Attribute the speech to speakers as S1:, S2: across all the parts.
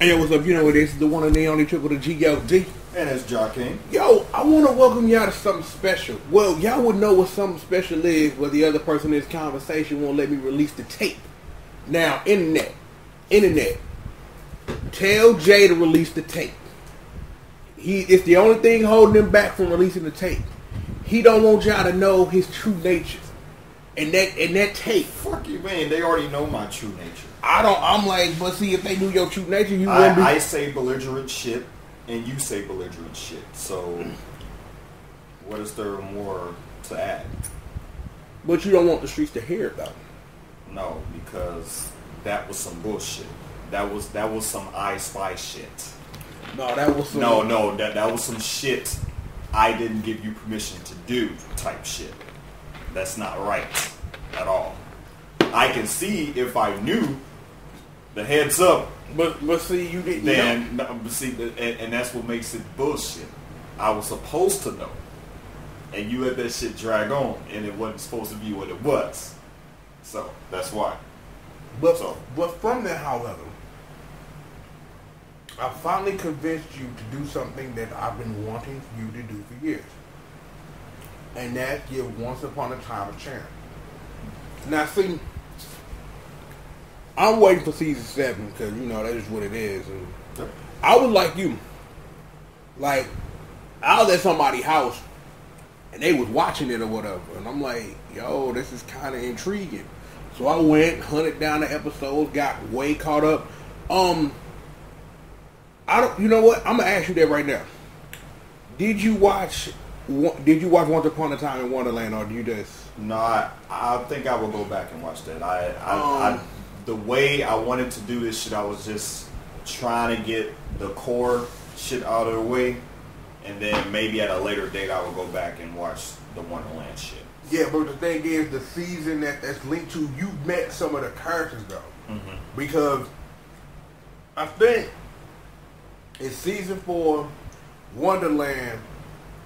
S1: Hey, what's up? You know what it is? The one and the only triple, the G.O.D.
S2: And it's Joaquin.
S1: Yo, I want to welcome y'all to something special. Well, y'all would know what something special is, but the other person in this conversation won't let me release the tape. Now, internet, tell Jay to release the tape. It's the only thing holding him back from releasing the tape. He don't want y'all to know his true nature. And that tape.
S2: Fuck you, man. They already know my true nature.
S1: I'm like, but see, if they knew your true nature, you wouldn't be.
S2: I say belligerent shit, and you say belligerent shit. So, what is there more to add?
S1: But you don't want the streets to hear it, though.
S2: No, because that was some bullshit. That was some I Spy shit.
S1: No, that was some...
S2: No, that was some shit I didn't give you permission to do type shit. That's not right at all. I can see if I knew the heads up.
S1: But see, you didn't know.
S2: And that's what makes it bullshit. I was supposed to know. And you let that shit drag on, and it wasn't supposed to be what it was. So, that's why.
S1: But from that, however, I finally convinced you to do something that I've been wanting you to do for years. And that's give Once Upon a Time a chance. Now, see, I'm waiting for season 7 because, you know, that is what it is. And I was like you. Like, I was at somebody's house and they was watching it or whatever. And I'm like, yo, this is kind of intriguing. So I went, hunted down the episodes, got way caught up. You know what? I'm going to ask you that right now. Did you watch Once Upon a Time in Wonderland, or do you just...
S2: No, I think I will go back and watch that. The way I wanted to do this shit, I was just trying to get the core shit out of the way, and then maybe at a later date I will go back and watch the Wonderland shit.
S1: Yeah, but the thing is, the season that's linked to, you met some of the characters though. Mm-hmm. Because I think it's season 4, Wonderland,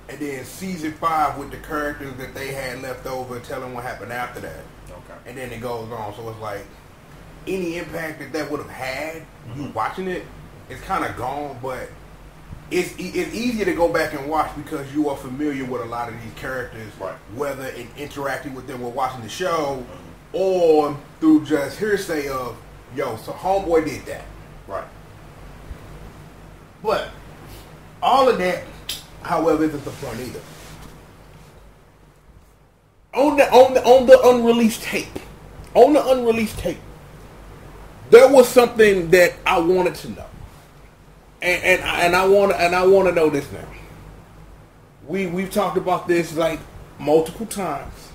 S1: and then season 5 with the characters that they had left over, telling what happened after that.
S2: Okay.
S1: And then it goes on. So it's like, any impact that would have had, you watching it, it's kind of gone, but it's easier to go back and watch because you are familiar with a lot of these characters,
S2: right,
S1: whether in interacting with them while watching the show, or through just hearsay of, yo, so homeboy did that.
S2: Right.
S1: But all of that, however, isn't the point either. On the unreleased tape, there was something that I wanted to know, and I want to know this now. We've talked about this like multiple times.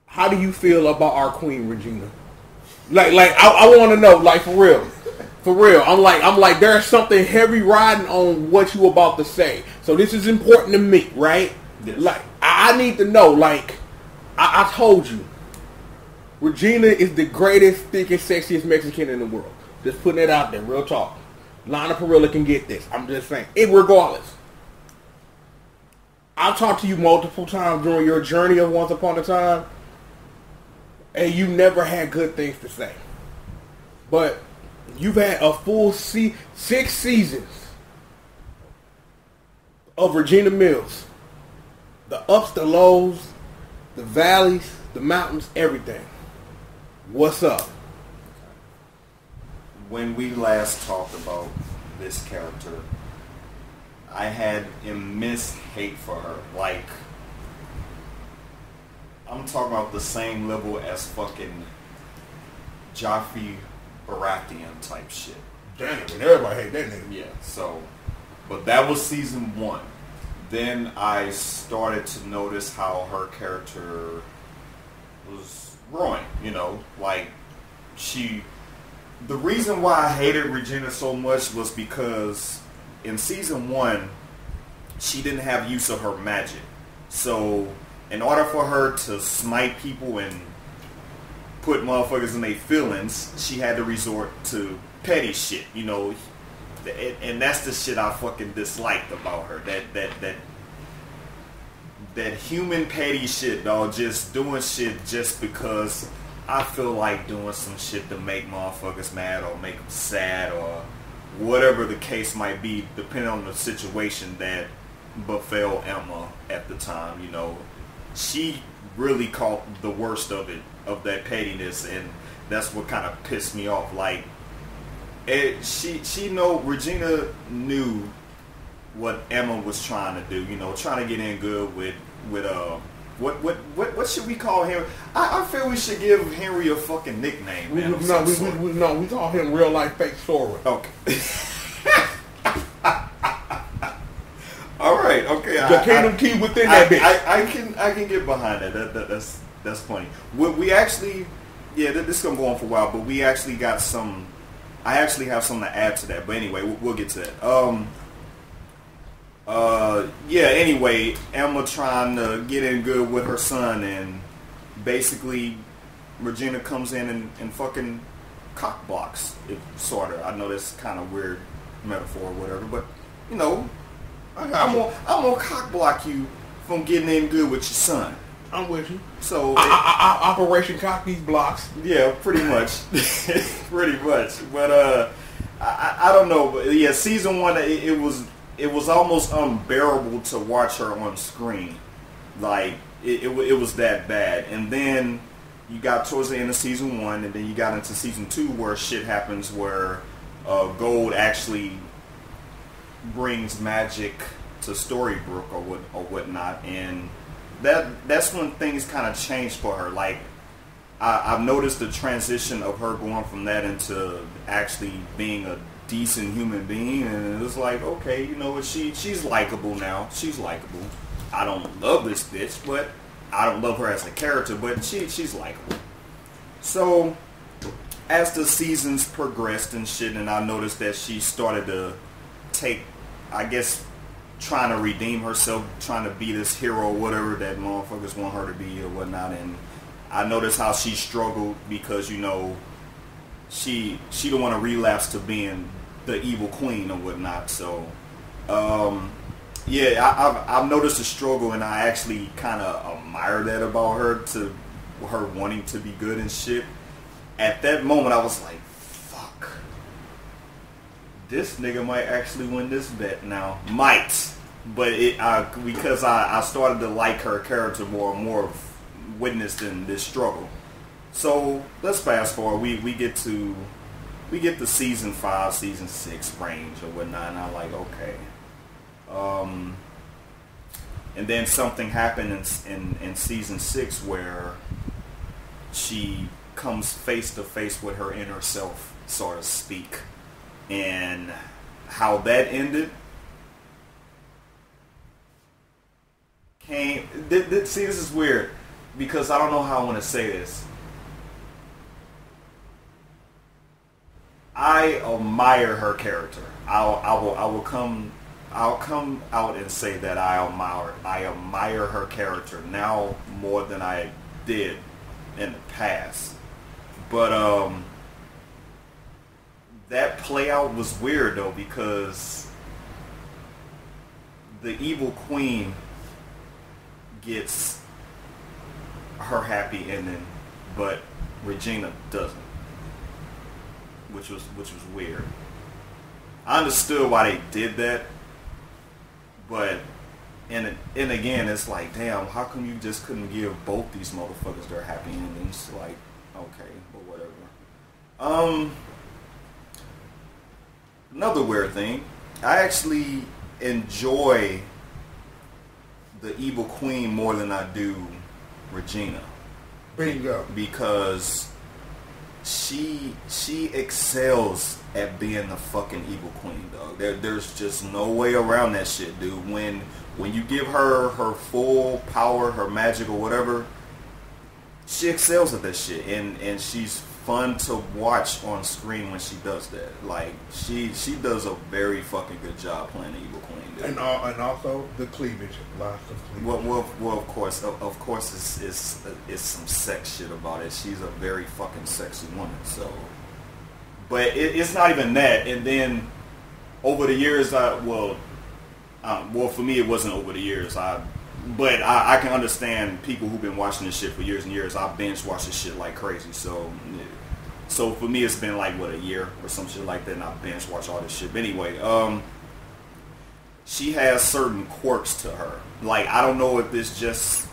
S1: How do you feel about our Queen Regina? Like I want to know, like for real. I'm like there's something heavy riding on what you about to say. So this is important to me, right?
S2: Yes.
S1: Like I need to know. Like I told you, Regina is the greatest, thickest, sexiest Mexican in the world. Just putting it out there, real talk. Lana Parrilla can get this. I'm just saying. Regardless, I've talked to you multiple times during your journey of Once Upon a Time, and you never had good things to say. But you've had a full 6 seasons of Regina Mills. The ups, the lows, the valleys, the mountains, everything. What's up?
S2: When we last talked about this character, I had immense hate for her. Like, I'm talking about the same level as fucking Joffrey Baratheon type shit.
S1: Damn, and everybody hate that nigga.
S2: Yeah, so, but that was season 1. Then I started to notice how her character was growing, you know, like the reason why I hated Regina so much was because in season 1, she didn't have use of her magic. So in order for her to smite people and put motherfuckers in their feelings, she had to resort to petty shit, you know. And that's the shit I fucking disliked about her. That human petty shit, dog. Just doing shit just because I feel like doing some shit to make motherfuckers mad or make them sad or whatever the case might be, depending on the situation that befell Emma at the time. You know, she really caught the worst of it, of that pettiness, and that's what kind of pissed me off. Like, Regina knew what Emma was trying to do. You know, trying to get in good with what should we call him? I feel we should give Henry a fucking nickname. Man,
S1: we call him real life fake Sora.
S2: Okay. All right. Okay.
S1: The kingdom key within that bitch.
S2: I can get behind that. That's funny. We actually, this is gonna go on for a while, but we actually got some. I actually have something to add to that. But anyway, we'll get to that. Anyway, Emma trying to get in good with her son, and basically Regina comes in and fucking cock blocks it, sort of. I know that's kind of weird metaphor or whatever, but you know, I'm gonna cock block you from getting in good with your son.
S1: I'm with you.
S2: So
S1: Operation Cock these blocks.
S2: Yeah, pretty much. Pretty much. But I don't know. But yeah, season 1 it was almost unbearable to watch her on screen. Like it was that bad. And then you got towards the end of season 1, and then you got into season 2 where shit happens where G.O.D actually brings magic to Storybrooke or whatnot, and that's when things kind of changed for her. Like I've noticed the transition of her going from that into actually being a decent human being, and it's like, okay, you know what, she's likable now. She's likable. I don't love this bitch, but I don't love her as a character, but she's likable. So as the seasons progressed and shit, and I noticed that she started to take, I guess, trying to redeem herself, trying to be this hero or whatever that motherfuckers want her to be or whatnot, and I noticed how she struggled because, you know, she don't want to relapse to being the evil queen or whatnot. So I've noticed the struggle, and I actually kind of admire that about her, to her wanting to be good and shit. At that moment I was like, fuck, this nigga might actually win this bet now. Might. But because I started to like her character more and more, witnessing this struggle. So let's fast forward. We get to season 5, season 6 range or whatnot, and I'm like, okay. And then something happened in season 6 where she comes face to face with her inner self, so to speak, and how that ended. See, this is weird because I don't know how I want to say this. I admire her character. I'll come out and say that I admire her character now more than I did in the past. But that play out was weird though, because the evil queen gets her happy ending, but Regina doesn't, which was weird. I understood why they did that, but and again, it's like, damn, how come you just couldn't give both these motherfuckers their happy endings? Like, okay, but whatever. Another weird thing, I actually enjoy the evil queen more than I do Regina.
S1: Bingo.
S2: Because she excels at being the fucking evil queen, dog. There's just no way around that shit, dude. When you give her full power, her magic or whatever, she excels at that shit, and she's fun to watch on screen when she does that. Like she does a very fucking good job playing the evil queen, dude.
S1: And also the cleavage, lots of cleavage.
S2: Well, of course, it's some sex shit about it. She's a very fucking sexy woman. So, but it's not even that. And then over the years, for me, it wasn't over the years. But I can understand people who've been watching this shit for years and years. I binge watch this shit like crazy. So for me, it's been like, what, a year or some shit like that, and I binge watch all this shit. But anyway, she has certain quirks to her. Like, I don't know if it's just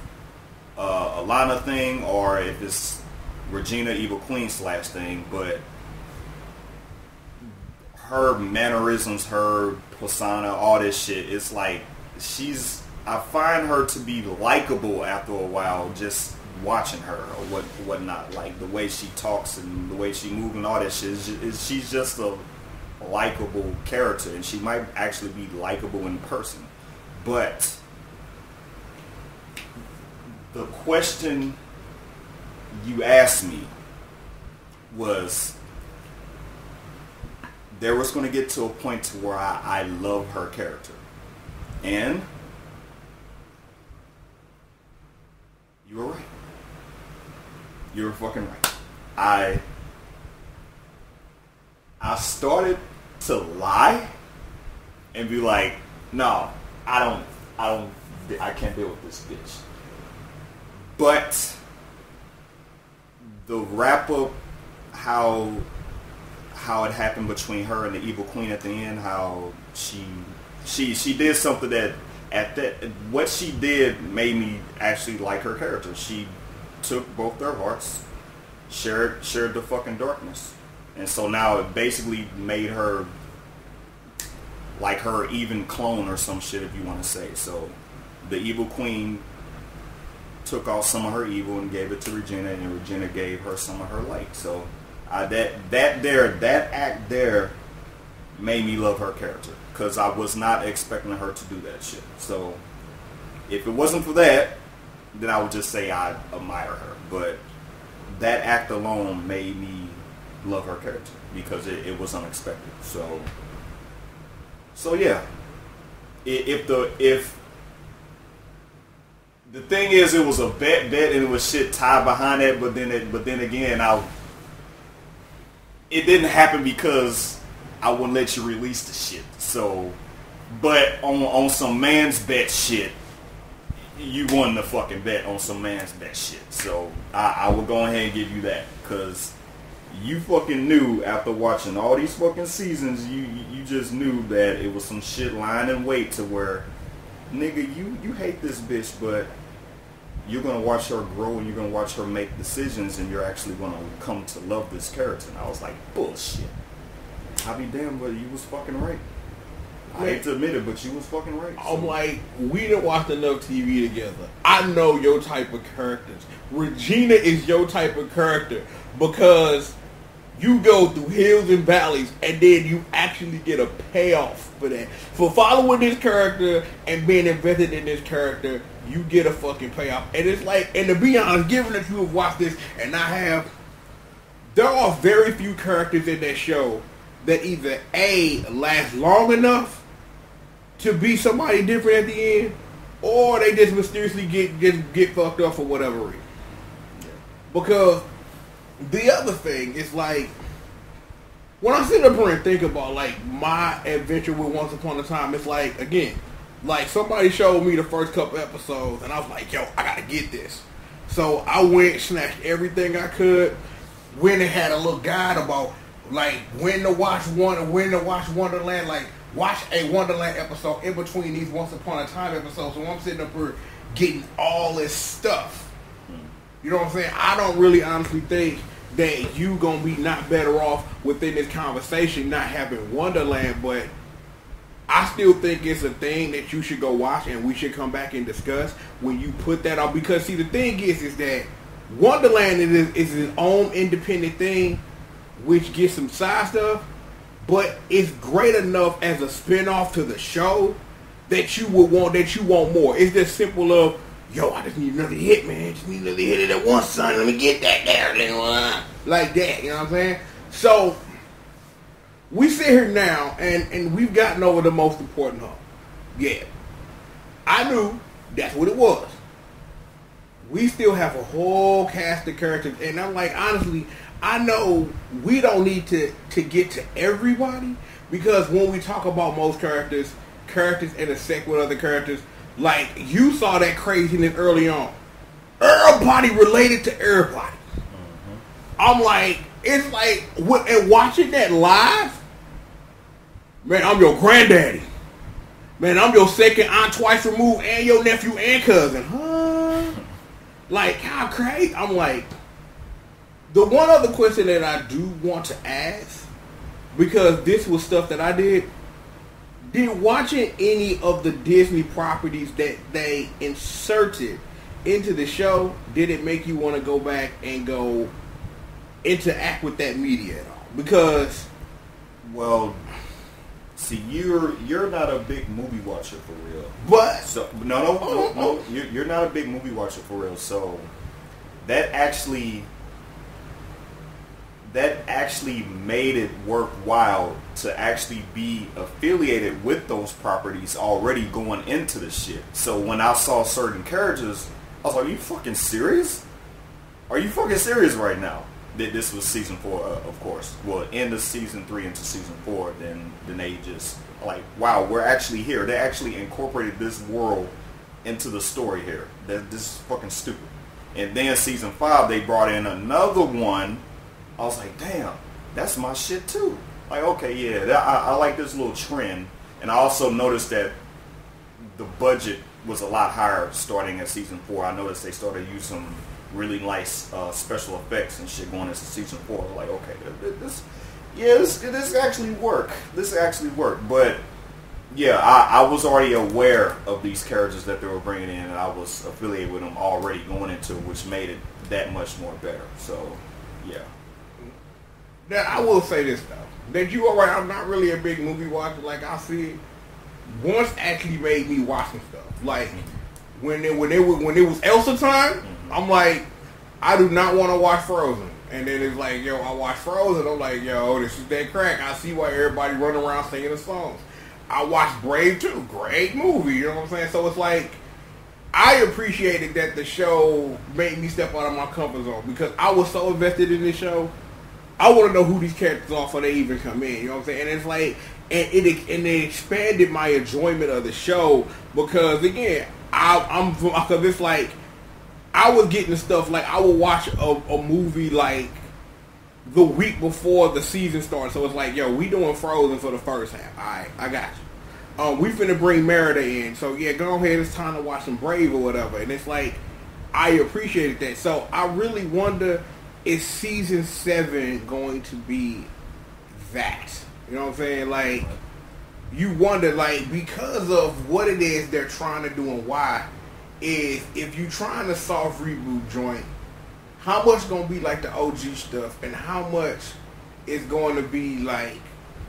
S2: a Lana thing or if it's Regina Evil Queen / thing, but her mannerisms, her persona, all this shit, it's like I find her to be likable after a while just watching her or whatnot. Like the way she talks and the way she moves and all that shit, she's just a likable character, and she might actually be likable in person. But the question you asked me was, there was going to get to a point to where I love her character. And you were right. You were fucking right. I started to lie and be like, no, I can't deal with this bitch. But the wrap up, how it happened between her and the Evil Queen at the end, how she did something that what she did made me actually like her character. She took both their hearts, shared the fucking darkness, and so now it basically made her like her even clone or some shit, if you want to say. So the Evil Queen took off some of her evil and gave it to Regina, and Regina gave her some of her light. So that act there made me love her character, because I was not expecting her to do that shit. So if it wasn't for that, then I would just say I admire her. But that act alone made me love her character because it was unexpected. So yeah, if the thing is, it was a bet and it was shit tied behind it, but then again, it didn't happen because I wouldn't let you release the shit. So, but on some man's bet shit, you won the fucking bet on some man's bet shit. So I will go ahead and give you that, because you fucking knew after watching all these fucking seasons, you just knew that it was some shit lying in wait to where, nigga, you hate this bitch, but you're going to watch her grow and you're going to watch her make decisions, and you're actually going to come to love this character. And I was like, bullshit. I'll be damned, but you was fucking right. I hate to admit it, but you was fucking right. So.
S1: I'm like, we didn't watch enough TV together. I know your type of characters. Regina is your type of character because you go through hills and valleys, and then you actually get a payoff for that. For following this character and being invested in this character, you get a fucking payoff. And it's like, and to be honest, given that you have watched this, and I have, there are very few characters in that show that either A, last long enough to be somebody different at the end, or they just mysteriously get fucked up for whatever reason. Because the other thing is, like, when I sit up here and think about, like, my adventure with Once Upon a Time, it's like, again, like, somebody showed me the first couple episodes, and I was like, yo, I gotta get this. So I went, snatched everything I could, went and had a little guide about, like, when to watch Wonderland, like, watch a Wonderland episode in between these Once Upon a Time episodes. So I'm sitting up here getting all this stuff. You know what I'm saying? I don't really honestly think that you gonna be not better off within this conversation not having Wonderland, but I still think it's a thing that you should go watch and we should come back and discuss when you put that out. Because see, the thing is that Wonderland is its own independent thing, which gets some side stuff, but it's great enough as a spinoff to the show that you want more. It's just simple of, yo, I just need another hit, man. Just need another hit of that one, son. Let me get that there. Like that, you know what I'm saying? So, we sit here now, and we've gotten over the most important hump. Yeah. I knew that's what it was. We still have a whole cast of characters, and I'm like, honestly, I know we don't need to get to everybody, because when we talk about most characters intersect with other characters. Like, you saw that craziness early on. Everybody related to everybody. I'm like, it's like, and watching that live, man, I'm your granddaddy. Man, I'm your second aunt twice removed and your nephew and cousin. Huh? Like, how crazy? I'm like, the one other question that I do want to ask, because this was stuff that I did watching any of the Disney properties that they inserted into the show, did it make you want to go back and go interact with that media at all? Because,
S2: well, see, you're not a big movie watcher for real.
S1: But
S2: so no, you're not a big movie watcher for real. So that actually made it worthwhile to actually be affiliated with those properties already going into the shit. So when I saw certain characters, I was like, "Are you fucking serious? Are you fucking serious right now?" This was season 4, of course. Well, end of season 3 into season 4, then they just like, wow, we're actually here. They actually incorporated this world into the story here. This is fucking stupid. And then season 5, they brought in another one. I was like, damn, that's my shit too. Like, okay, yeah, I like this little trend. And I also noticed that the budget was a lot higher starting at season 4. I noticed they started using really nice special effects and shit going into season 4. Like, okay, this actually work. This actually worked. But yeah, I was already aware of these characters that they were bringing in, and I was affiliated with them already going into it, which made it that much more better. So yeah.
S1: Now I will say this though, that you are right. I'm not really a big movie watcher. Like, I see it once actually made me watching stuff. Like when it was Elsa time. I'm like, I do not want to watch Frozen. And then it's like, yo, I watch Frozen. I'm like, yo, this is that crack. I see why everybody running around singing the songs. I watched Brave too. Great movie. You know what I'm saying? So it's like, I appreciated that the show made me step out of my comfort zone because I was so invested in this show. I want to know who these characters are before they even come in. You know what I'm saying? And it's like, and it expanded my enjoyment of the show because, again, because it's like, I was getting stuff like I would watch a movie like the week before the season starts. So it's like, yo, we doing Frozen for the first half. Alright, I got you. We finna bring Merida in. So yeah, go ahead, it's time to watch some Brave or whatever. And it's like, I appreciated that. So I really wonder, is season 7 going to be that? You know what I'm saying? Like, you wonder, like, because of what it is they're trying to do and why, is if you trying to soft reboot joint, how much gonna be like the OG stuff and how much is going to be like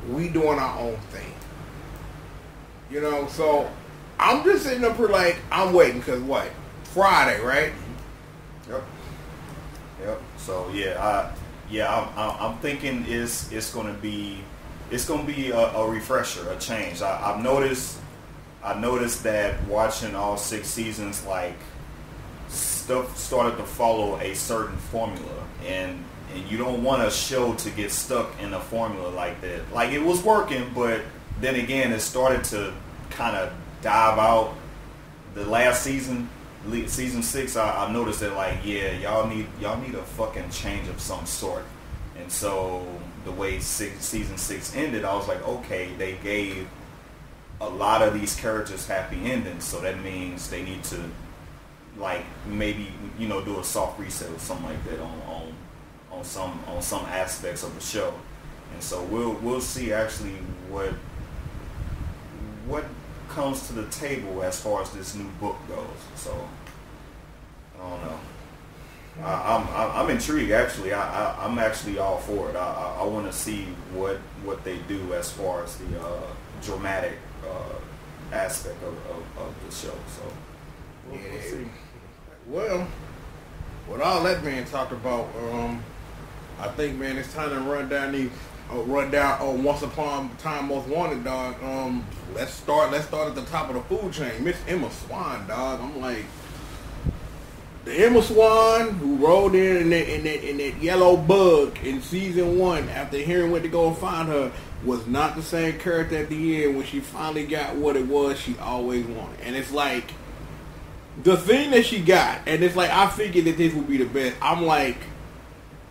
S1: we doing our own thing, you know? So I'm just sitting up here like I'm waiting because what, Friday, right?
S2: Yep. So I'm thinking it's gonna be a refresher, a change. I've noticed that watching all 6 seasons, like, stuff started to follow a certain formula, and you don't want a show to get stuck in a formula like that. Like, it was working, but then again, it started to kind of dive out. The last season, season 6, I noticed that, like, yeah, y'all need a fucking change of some sort. And so the way season 6 ended, I was like, okay, they gave a lot of these characters happy endings, so that means they need to, like, maybe, you know, do a soft reset or something like that on some aspects of the show. And so we'll see actually what comes to the table as far as this new book goes. So I don't know. I'm intrigued actually. I'm actually all for it. I want to see what they do as far as the dramatic aspect of the show. So we'll see.
S1: Well, with all that being talked about, I think, man, it's time to run down Once Upon a Time Most Wanted, dog. Let's start at the top of the food chain. Miss Emma Swan, dog. I'm like, the Emma Swan who rolled in that yellow bug in season 1 after hearing went to go and find her was not the same character at the end when she finally got what it was she always wanted. And it's like the thing that she got, and it's like I figured that this would be the best. I'm like,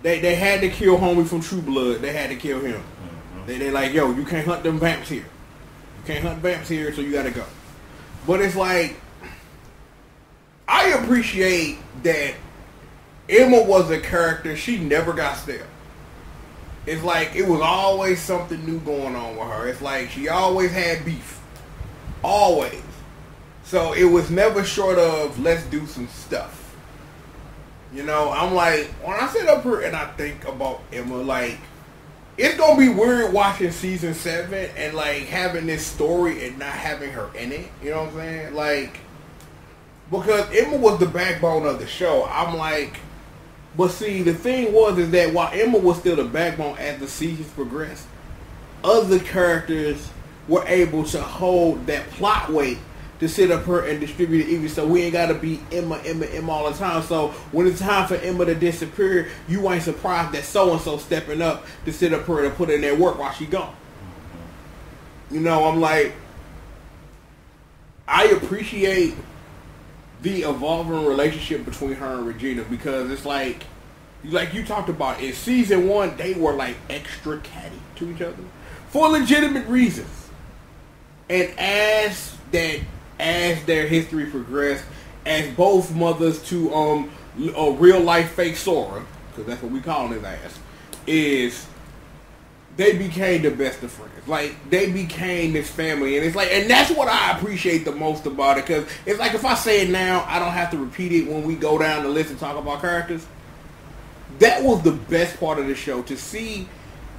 S1: they had to kill homie from True Blood. They had to kill him. They like, yo, you can't hunt them vamps here. You can't hunt vamps here, so you gotta go. But it's like, I appreciate that Emma was a character, she never got stale. It's like, it was always something new going on with her. It's like, she always had beef. Always. So it was never short of, let's do some stuff. You know, I'm like, when I sit up here and I think about Emma, like, it's going to be weird watching season 7 and, like, having this story and not having her in it. You know what I'm saying? Like, because Emma was the backbone of the show. I'm like, but see, the thing is that while Emma was still the backbone as the seasons progressed, other characters were able to hold that plot weight to sit up here and distribute it even so we ain't got to be Emma all the time. So when it's time for Emma to disappear, you ain't surprised that so-and-so stepping up to sit up here and put in their work while she gone. You know, I'm like, I appreciate the evolving relationship between her and Regina because it's like you talked about, in season 1, they were like extra catty to each other for legitimate reasons. And as their history progressed, as both mothers to a real life fake Sora, because that's what we call his ass, is they became the best of friends. Like, they became this family, and it's like, and that's what I appreciate the most about it, because it's like, if I say it now, I don't have to repeat it when we go down the list and talk about characters. That was the best part of the show, to see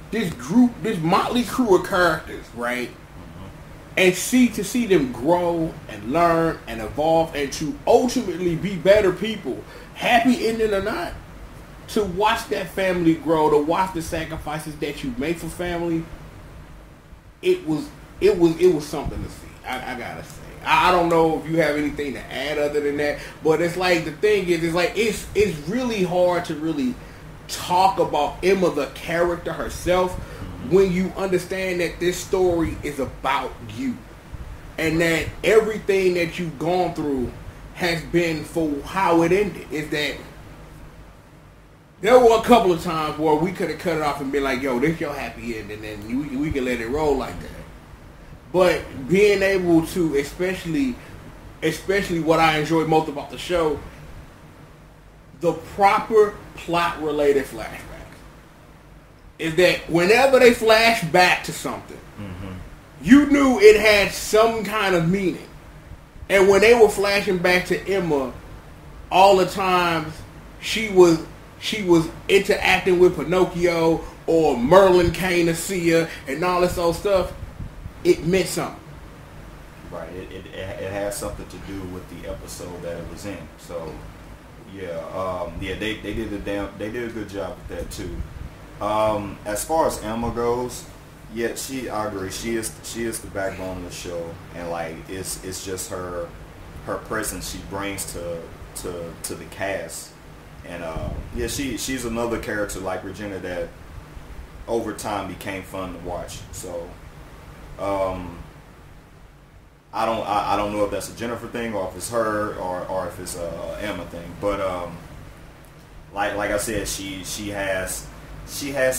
S1: this group, this motley crew of characters, right? And to see them grow and learn and evolve and to ultimately be better people, happy ending or not, to watch that family grow, to watch the sacrifices that you make for family, it was something to see. I gotta say. I don't know if you have anything to add other than that, but it's like, the thing is, it's like, it's really hard to really talk about Emma the character herself when you understand that this story is about you and that everything that you've gone through has been for how it ended. Is that there were a couple of times where we could have cut it off and been like, yo, this your happy end, and then we can let it roll like that. But being able to, especially what I enjoyed most about the show, the proper plot-related flashbacks. Is that whenever they flash back to something, you knew it had some kind of meaning. And when they were flashing back to Emma, all the times she was interacting with Pinocchio or Merlin came to see her and all this old stuff, it meant something.
S2: Right. It has something to do with the episode that it was in. So they did a good job with that too. As far as Emma goes, I agree. She is the backbone of the show, and like it's just her presence she brings to the cast, and she's another character like Regina that over time became fun to watch. So I don't know if that's a Jennifer thing or if it's her or if it's a Emma thing, but like I said, she has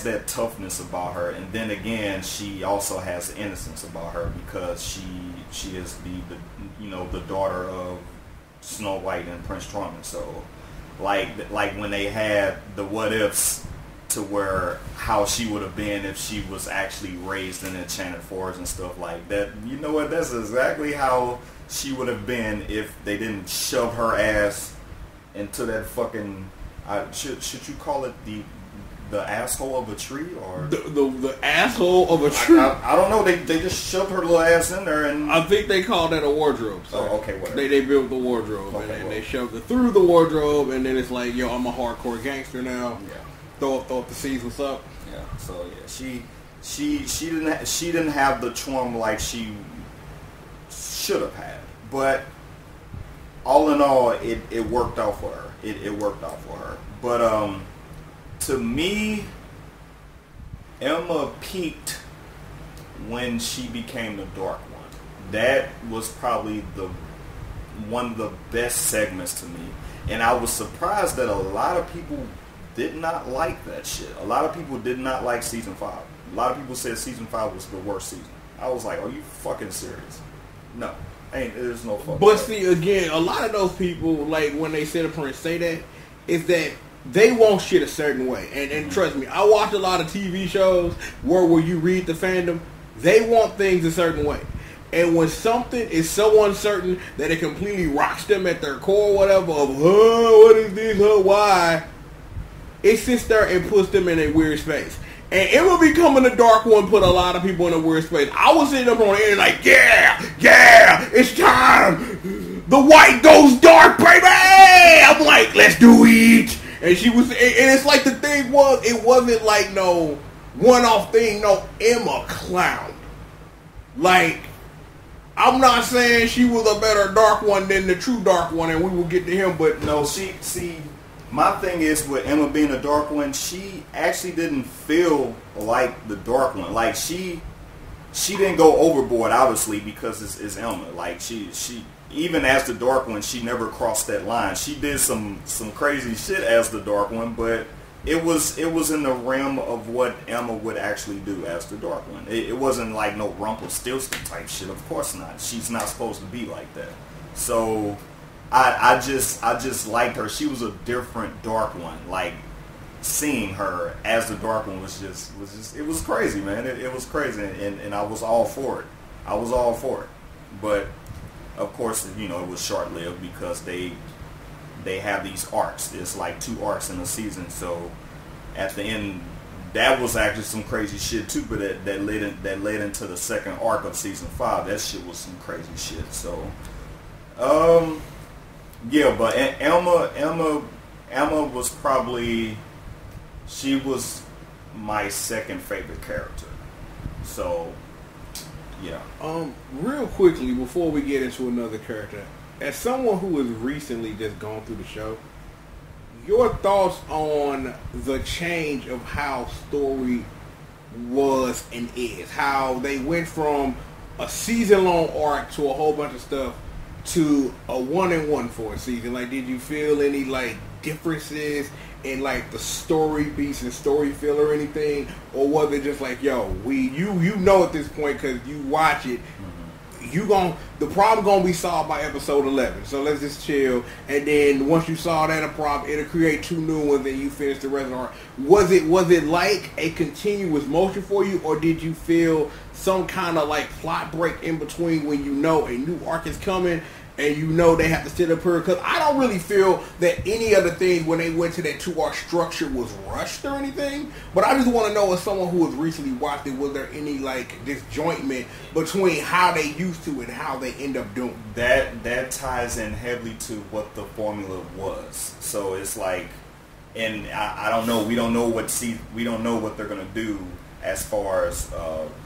S2: that toughness about her, and then again, she also has innocence about her because she is the daughter of Snow White and Prince Charming. So, like when they had the what ifs to where how she would have been if she was actually raised in Enchanted Forest and stuff like that. You know what? That's exactly how she would have been if they didn't shove her ass into that fucking. Should you call it the asshole of a tree or
S1: the asshole of a tree?
S2: I don't know. They just shoved her little ass in there, and
S1: I think they called that a wardrobe. So
S2: okay, whatever.
S1: They built the wardrobe, and they shoved it through the wardrobe, and then it's like, yo, I'm a hardcore gangster now. Yeah. Throw up the seas, what's up?
S2: Yeah. So yeah, she didn't have the charm like she should have had, but all in all, it worked out for her. It worked out for her. But to me, Emma peaked when she became the Dark One. That was probably one of the best segments to me. And I was surprised that a lot of people did not like that shit. A lot of people did not like season 5. A lot of people said season 5 was the worst season. I was like, are you fucking serious? No. There's no fucking
S1: But see, again, a lot of those people, like, when they sit up here and say that, is that they want shit a certain way. And trust me, I watch a lot of TV shows where you read the fandom, they want things a certain way. And when something is so uncertain that it completely rocks them at their core, whatever, of, what is this, why, it sits there and puts them in a weird space. And Emma becoming the Dark One put a lot of people in a weird space. I was sitting up on the end like, yeah, it's time. The white goes dark, baby. I'm like, let's do it. And she was, and it's like the thing was, it wasn't like no one-off thing. No, Emma clowned. Like, I'm not saying she was a better Dark One than the true Dark One, and we will get to him, but
S2: no, see, my thing is with Emma being a Dark One, she actually didn't feel like the Dark One. Like, she didn't go overboard, obviously, because it's Emma. Like, she even as the Dark One, she never crossed that line. She did some crazy shit as the Dark One, but it was in the realm of what Emma would actually do as the Dark One. It wasn't like no Rumpelstiltskin type shit. Of course not. She's not supposed to be like that. So I just liked her. She was a different Dark One. Like, seeing her as the Dark One was just it was crazy, man. It was crazy, and I was all for it. I was all for it. But of course, it was short-lived because they have these arcs. It's like 2 arcs in a season. So at the end, that was actually some crazy shit too. But that led into the second arc of season 5. That shit was some crazy shit. So yeah, but Emma was probably, she was my second favorite character. So yeah.
S1: Real quickly before we get into another character, as someone who has recently just gone through the show, your thoughts on the change of how story was and is, how they went from a season-long arc to a whole bunch of stuff to a 1-and-1 for a season. Like, did you feel any like differences in like the story beats and story feel or anything, or was it just like, yo, you know at this point because you watch it, the problem gonna be solved by episode 11, so let's just chill, and then once you solve that a problem, it'll create 2 new ones and you finish the rest of the arc. Was it like a continuous motion for you, or did you feel some kind of like plot break in between when you know a new arc is coming and you know they have to sit up here? Because I don't really feel that any of the things when they went to that 2-arc structure was rushed or anything. But I just want to know, as someone who has recently watched it, was there any like disjointment between how they used to and how they end up doing?
S2: That ties in heavily to what the formula was. So it's like, and I don't know. We don't know what they're gonna do as far as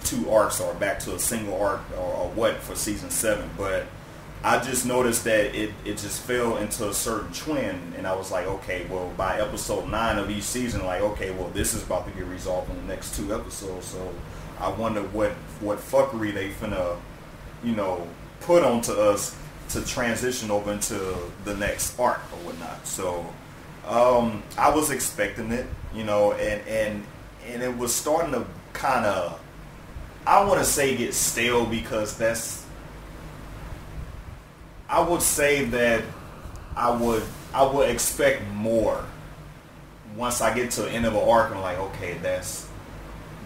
S2: 2 arcs or back to a single arc or what for season 7, but I just noticed that it just fell into a certain trend, and I was like, okay, well, by episode 9 of each season, like, okay, well, this is about to get resolved in the next 2 episodes, so I wonder what fuckery they finna, put onto us to transition over into the next arc or whatnot. So I was expecting it, and it was starting to kind of, I don't want to say get stale, because I would say that I would expect more once I get to the end of an arc. I'm like, okay,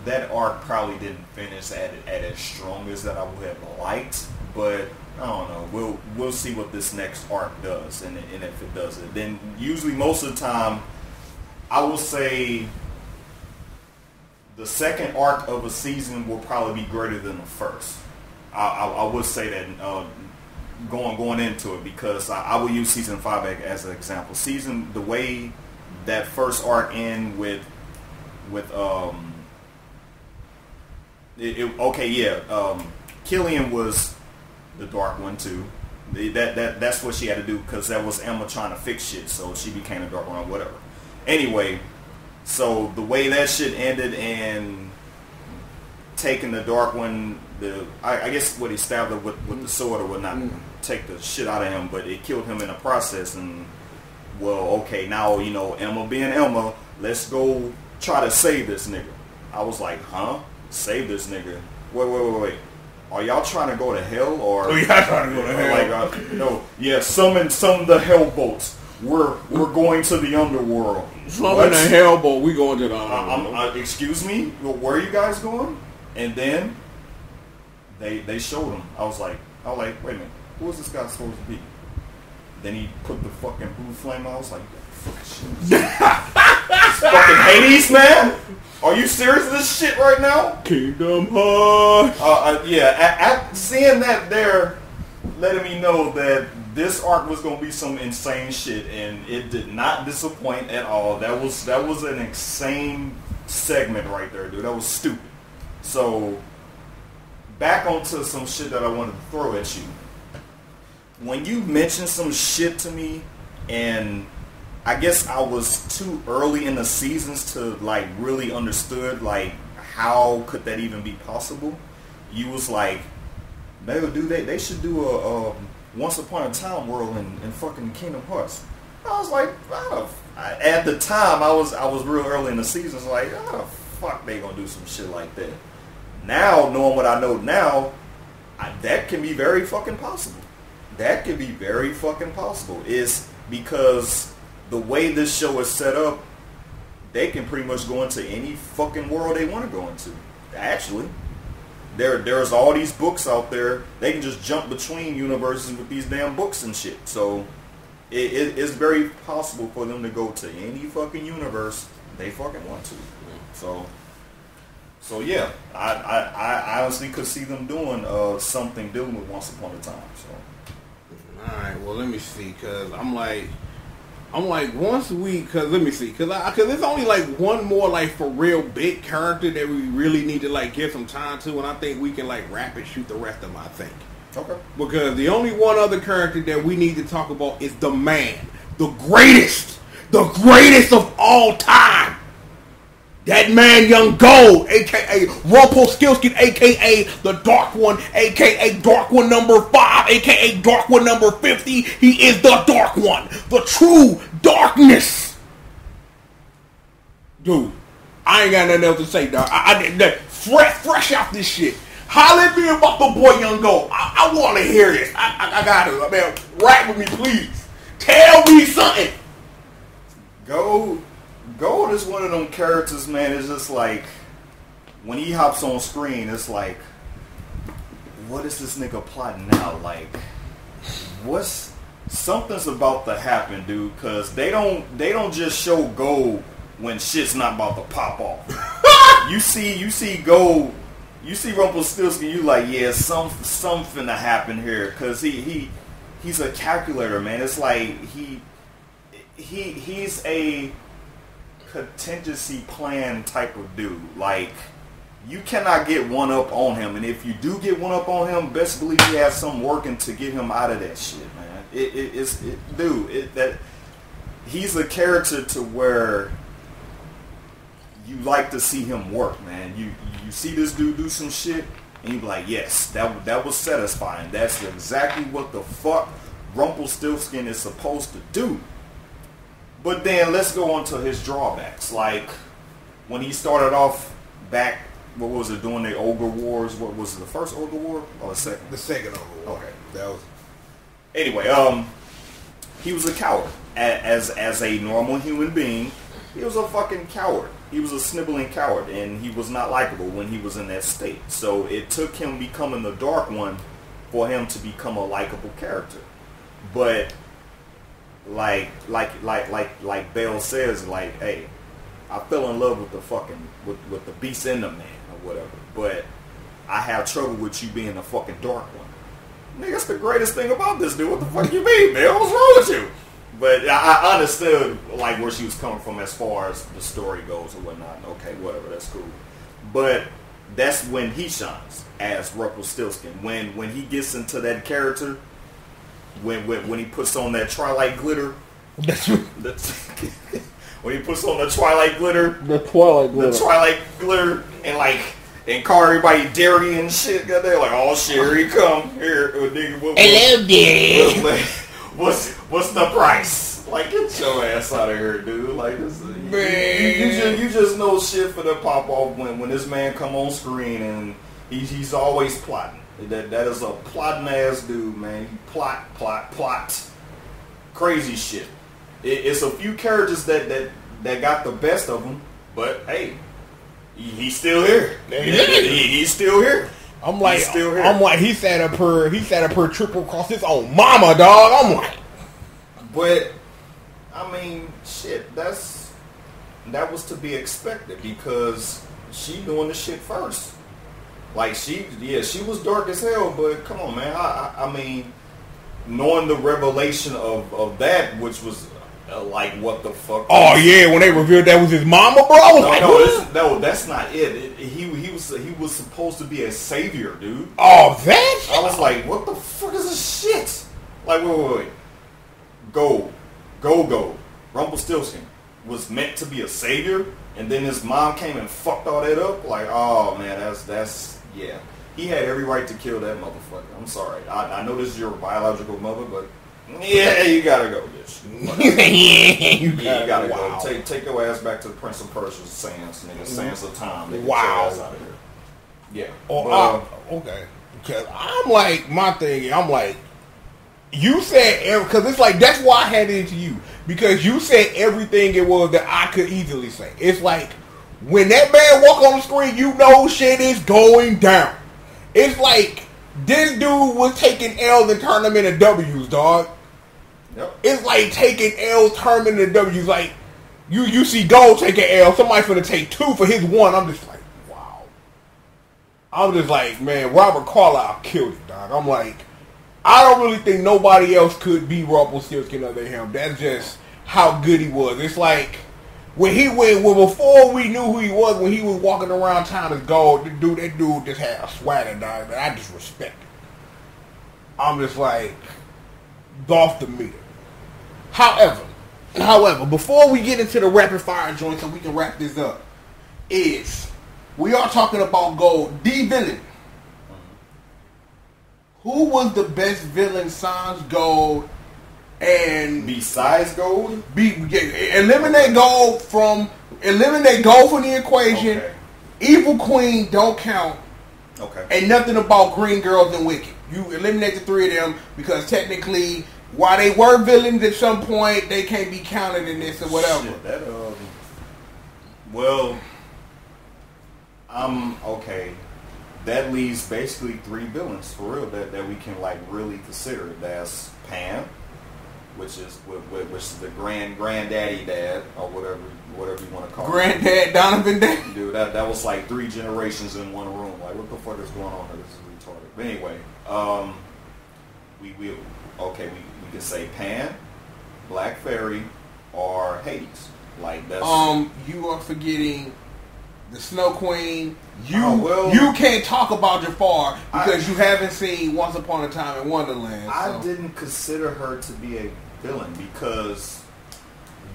S2: that arc probably didn't finish at as strong as that I would have liked, but I don't know. We'll see what this next arc does, and if it does it, then usually most of the time, I will say the second arc of a season will probably be greater than the first. I would say that. Going into it, because I will use season 5 as an example. The way that first arc end with Killian was the Dark One too, That's what she had to do because that was Emma trying to fix shit, so she became the Dark One or whatever. Anyway, so the way that shit ended and taking the Dark One, I guess what he stabbed her with the sword or whatnot, take the shit out of him, but it killed him in the process. And well, okay, now Emma being Emma, let's go try to save this nigga. I was like, huh? Save this nigga? Wait. Are y'all trying to go to hell or?
S1: Oh, y'all trying to go to hell?
S2: Like, no, yeah. Summon some of the hell boats. We're going to the underworld.
S1: Summon the hell boat. We going to the underworld.
S2: Excuse me. Where are you guys going? And then they showed him. I was like, wait a minute. Who is this guy supposed to be? Then he put the fucking blue flame out. I was like, fucking shit. It's fucking Hades, man. Are you serious with this shit right now?
S1: Kingdom Hearts.
S2: Yeah. Seeing that there, letting me know that this arc was gonna be some insane shit, and it did not disappoint at all. That was an insane segment right there, dude. That was stupid. So back onto some shit that I wanted to throw at you. When you mentioned some shit to me, and I guess I was too early in the seasons to like really understood like how could that even be possible. You was like, they should do a Once Upon a Time world in fucking Kingdom Hearts. I was like, at the time I was real early in the seasons, like, how the fuck they gonna do some shit like that? Now, knowing what I know now, that can be very fucking possible. That could be very fucking possible. Is because the way this show is set up, they can pretty much go into any fucking world they want to go into. Actually, there's all these books out there. They can just jump between universes with these damn books and shit. So it's very possible for them to go to any fucking universe they fucking want to. So yeah, I honestly could see them doing something dealing with Once Upon a Time. So.
S1: All right, well, let me see, because I'm like once we, because let me see, because there's only like one more like for real big character that we really need to like give some time to, and I think we can like rapid shoot the rest of them, I think. Okay. Because the only one other character that we need to talk about is the man, the greatest of all time. That man, Young G.O.D, a.k.a. Rumpelstiltskin, a.k.a. the Dark One, a.k.a. Dark One number 5, a.k.a. Dark One number 50. He is the Dark One, the true darkness. Dude, I ain't got nothing else to say, dog. Fresh out this shit. Holler at me about the boy Young G.O.D. I want to hear this. I got to. Man, rap with me, please. Tell me something.
S2: G.O.D is one of them characters, man. It's just like when he hops on screen, it's like, what is this nigga plotting now? Like, something's about to happen, dude? Because they don't just show G.O.D when shit's not about to pop off. you see G.O.D, you see Rumpelstiltskin, you like, yeah, something to happen here, because he's a calculator, man. It's like he's a contingency plan type of dude. Like, you cannot get one up on him, and if you do get one up on him, best believe you have some working to get him out of that shit, man. He's a character to where you like to see him work, man. You see this dude do some shit, and you be like, yes, that was satisfying. That's exactly what the fuck Rumpelstiltskin is supposed to do. But then let's go on to his drawbacks. Like, when he started off back, what was it, doing the Ogre Wars? What was it, the first Ogre War or the second?
S1: The second Ogre War. Okay. That was...
S2: Anyway, he was a coward. As a normal human being, he was a fucking coward. He was a sniveling coward, and he was not likable when he was in that state. So it took him becoming the Dark One for him to become a likable character. But like Belle says, like, hey, I fell in love with the fucking with the beast in the man or whatever, but I have trouble with you being the fucking Dark One. Nigga, that's the greatest thing about this dude. What the fuck you mean, man? What's wrong with you? But I understood like where she was coming from as far as the story goes or whatnot. Okay, whatever, that's cool. But that's when he shines as Rumpelstiltskin. When he gets into that character, when he puts on that Twilight glitter.
S3: That's
S2: when he puts on the Twilight glitter.
S3: The Twilight glitter.
S2: And call everybody Derry and shit. They're like, oh shit, here he come. Here, nigga.
S3: Hello, Derry.
S2: What's the price? Like, get your ass out of here, dude. Like, this, you just know shit for the pop off when this man come on screen and he's always plotting. That is a plotting ass dude, man. He plot. Crazy shit. It's a few characters that got the best of him, but hey, he's still here. He's still here.
S3: I'm like, he sat up her triple across his own mama, dog. I'm like,
S2: but I mean, shit. That was to be expected because she doing the shit first. Like she was dark as hell, but come on, man. I mean, knowing the revelation of that, which was like, what the fuck?
S3: Oh yeah, when they revealed that was his mama, bro. I was
S2: no, that's not it. He was supposed to be a savior, dude.
S3: Oh, that?
S2: I was like, what the fuck is this shit? Like, wait. Go. Rumpelstiltskin was meant to be a savior, and then his mom came and fucked all that up. Like, oh man, that's yeah. He had every right to kill that motherfucker. I'm sorry. I know this is your biological mother, but yeah, you gotta go, bitch. You gotta go. Take your ass back to the Prince of Persia's sands, nigga. Sands of time. Nigga.
S3: Wow.
S2: Get your ass out of here. Yeah.
S3: Okay. Because I'm like, my thing, I'm like, you said, because it's like, that's why I had it into you. Because you said everything it was that I could easily say. It's like, when that man walk on the screen, you know shit is going down. It's like, this dude was taking L's and turning them into W's, dog.
S2: Yep.
S3: It's like taking L's, turning them into W's. Like, you see Gold taking L, somebody's finna take 2 for his 1. I'm just like, wow. I'm just like, man, Robert Carlyle killed it, dog. I'm like, I don't really think nobody else could be Rumpelstiltskin other than him. That's just how good he was. It's like, before we knew who he was, when he was walking around town as Gold, that dude just had a swagger, dog, that I just respect. I'm just like, off the meter. However, before we get into the rapid fire joint, so we can wrap this up, we are talking about Gold, the villain. Who was the best villain sans Gold? And
S2: besides Gold?
S3: Eliminate Gold from the equation.
S2: Okay.
S3: Evil Queen don't count.
S2: Okay.
S3: And nothing about Green Girls and Wicked. You eliminate the 3 of them because technically, while they were villains at some point, they can't be counted in this or whatever.
S2: Shit, okay. That leaves basically 3 villains for real that we can like really consider. That's Pam, which is the granddaddy dad or whatever you want to call it.
S3: Granddad Donovan Dad.
S2: Dude, that was like 3 generations in one room. Like, what the fuck is going on here? This is retarded. But anyway, we can say Pan, Black Fairy, or Hades. Like that's
S3: you are forgetting the Snow Queen. You can't talk about Jafar because you haven't seen Once Upon a Time in Wonderland. So.
S2: I didn't consider her to be a villain because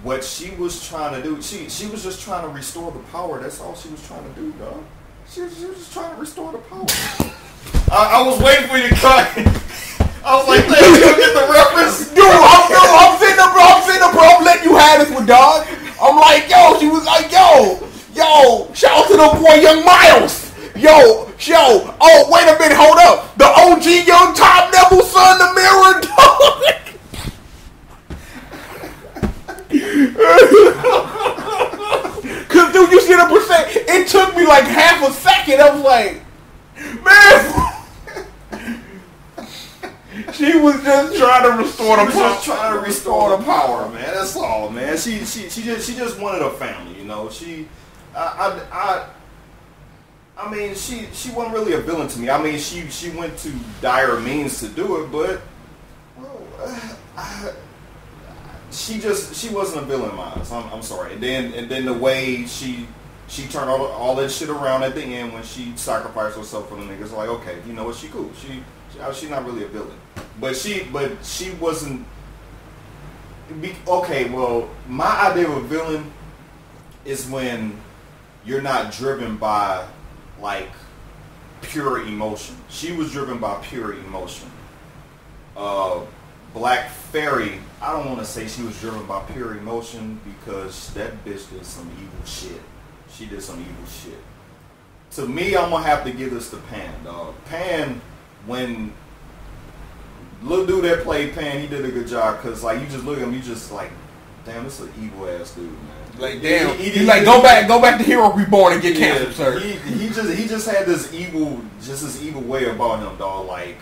S2: what she was trying to do, she was just trying to restore the power. That's all she was trying to do, dog. She was just trying to restore the power. I was waiting for you to cut. I was like, you don't get the reference?
S3: Dude, I'm sitting up, bro. I'm letting you have this with dog. I'm like, yo, she was like, yo, shout out to the boy Young Miles. Yo, oh, wait a minute, hold up. The OG Young Top Level son, the mirror dog. Cause dude, you see the percent? It took me like half a second. I was like, man. She was just trying to restore the power.
S2: Man. That's all, man. She just wanted a family, you know. I mean, she wasn't really a villain to me. I mean, she went to dire means to do it, but she wasn't a villain in my eyes. I'm sorry. And then the way she turned all that shit around at the end when she sacrificed herself for the niggas. Like, okay, you know what? She cool. She's not really a villain. But she wasn't. Okay, well, my idea of a villain is when you're not driven by like pure emotion. She was driven by pure emotion. Black Fairy, I don't want to say she was driven by pure emotion because that bitch did some evil shit. She did some evil shit. To me, I'm gonna have to give this to Pan, dog. Pan, when little dude that played Pan, he did a good job because like you just look at him, you just like, damn, this is an evil ass dude, man.
S3: Like damn, he's like go back to Hero Reborn and get canceled, sir.
S2: He just had this evil way about him, dog. Like,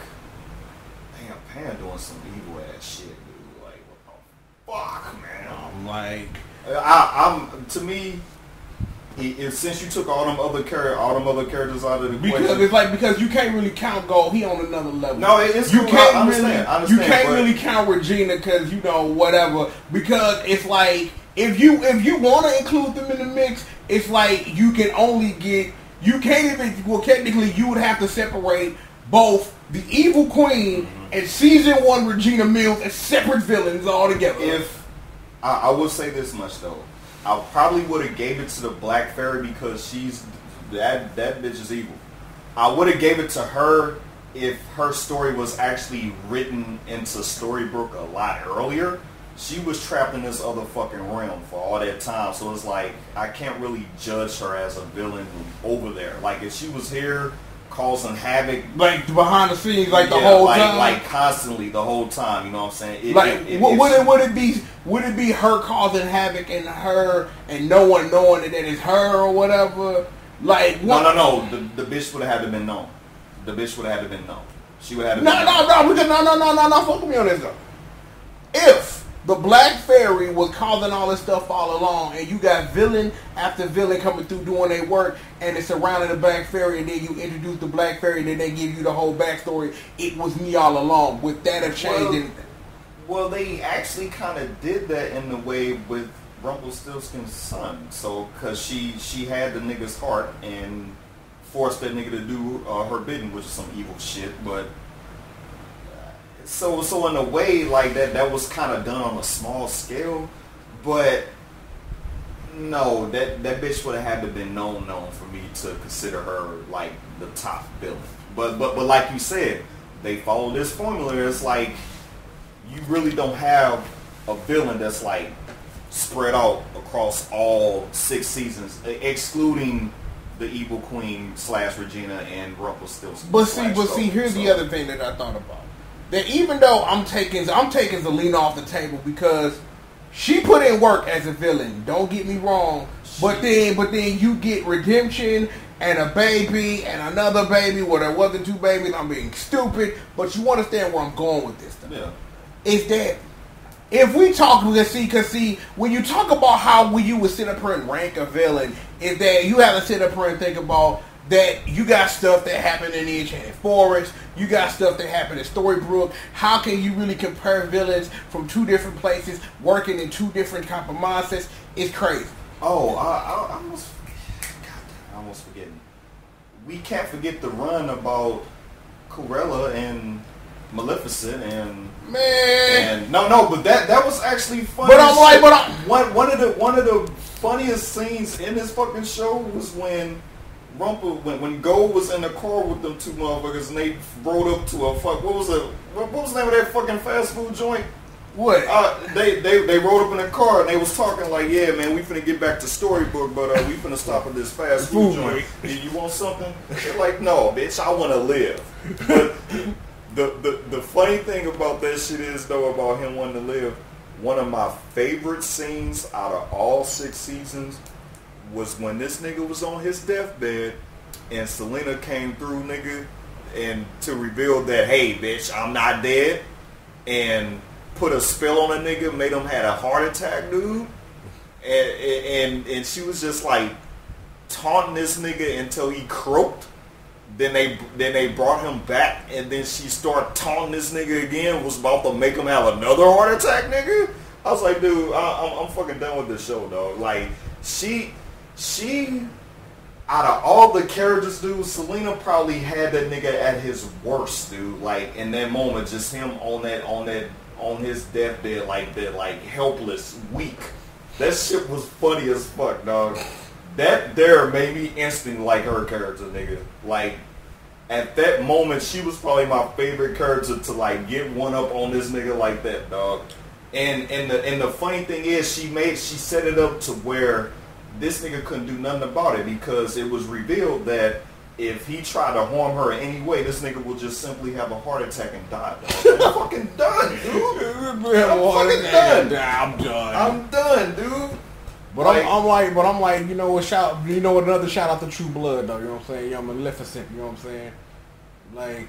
S2: damn, Pan doing some evil ass shit, dude. Like, what the fuck, man?
S3: I'm like,
S2: I'm to me. Since you took all them other characters out of the equation,
S3: because it's like because you can't really count Gold. He on another level.
S2: No, it's
S3: you
S2: cool.
S3: can't
S2: I understand,
S3: you can't really count Regina because you know whatever. Because it's like if you want to include them in the mix, it's like you can only get you can't even well technically you would have to separate both the Evil Queen and season 1 Regina Mills as separate villains altogether.
S2: If I will say this much though. I probably would have gave it to the Black Fairy because she's that bitch is evil. I would have gave it to her if her story was actually written into Storybook a lot earlier. She was trapped in this other fucking realm for all that time, so it's like I can't really judge her as a villain over there. Like if she was here causing havoc,
S3: like behind the scenes, like the whole time,
S2: like constantly the whole time. You know what I'm saying?
S3: Would it be her causing havoc and her and no one knowing that it's her or whatever? Like what?
S2: No. The bitch would have had to been known. The bitch would have had to been known. She would have had to.
S3: No. Fuck me on this though. If the Black Fairy was causing all this stuff all along, and you got villain after villain coming through doing their work, and it's surrounding the Black Fairy, and then you introduce the Black Fairy, and then they give you the whole backstory. It was me all along. Would that have changed anything?
S2: Well, they actually kind of did that in the way with Rumpelstiltskin's son. So, because she had the nigga's heart and forced that nigga to do her bidding, which is some evil shit, but. So in a way, like that was kind of done on a small scale, but no, that bitch would have had to been known for me to consider her like the top villain. But like you said, they follow this formula. It's like you really don't have a villain that's like spread out across all 6 seasons, excluding the Evil Queen / Regina and Rumpelstiltskin.
S3: But see, here's the other thing that I thought about. That even though I'm taking Zelina off the table because she put in work as a villain. Don't get me wrong. But then you get redemption and a baby and another baby where there wasn't 2 babies. I'm being stupid. But you understand where I'm going with this stuff.
S2: Yeah.
S3: Is that if we talk, because when you talk about how you would sit up here and rank a villain, is that you have to sit up here and think about that you got stuff that happened in the Enchanted Forest, you got stuff that happened in Storybrooke. How can you really compare villains from 2 different places, working in 2 different type of mindsets? It's crazy.
S2: Oh, I almost forgetting. We can't forget the run about Cruella and Maleficent and
S3: man.
S2: And no, but that was actually funny.
S3: But I'm like,
S2: one of the funniest scenes in this fucking show was when when Gold was in the car with them 2 motherfuckers and they rode up to a what was the name of that fucking fast food joint?
S3: What?
S2: They rode up in the car and they was talking like, yeah, man, we finna get back to Storybook, but we finna stop at this fast food joint. You want something? They're like, no, bitch, I want to live. But the funny thing about that shit is though about him wanting to live. One of my favorite scenes out of all 6 seasons was when this nigga was on his deathbed and Selena came through, nigga, and to reveal that, hey, bitch, I'm not dead, and put a spell on a nigga, made him had a heart attack, dude, and she was just like taunting this nigga until he croaked. Then they brought him back, and then she started taunting this nigga again, was about to make him have another heart attack, nigga. I was like, dude, I'm fucking done with this show, dog. Like, she out of all the characters, dude, Selena probably had that nigga at his worst, dude. Like in that moment, just him on his deathbed, like that, like helpless, weak. That shit was funny as fuck, dog. That there made me instantly like her character, nigga. Like at that moment, she was probably my favorite character to like get one up on this nigga like that, dog. And the funny thing is, she set it up to where this nigga couldn't do nothing about it because it was revealed that if he tried to harm her in any way, this nigga will just simply have a heart attack and die. Dog. I'm fucking done, dude. I'm done. I'm done, dude.
S3: But like, I'm like, you know what? Another shout out to True Blood, though. You know what I'm saying? Young Maleficent. You know what I'm saying? Like,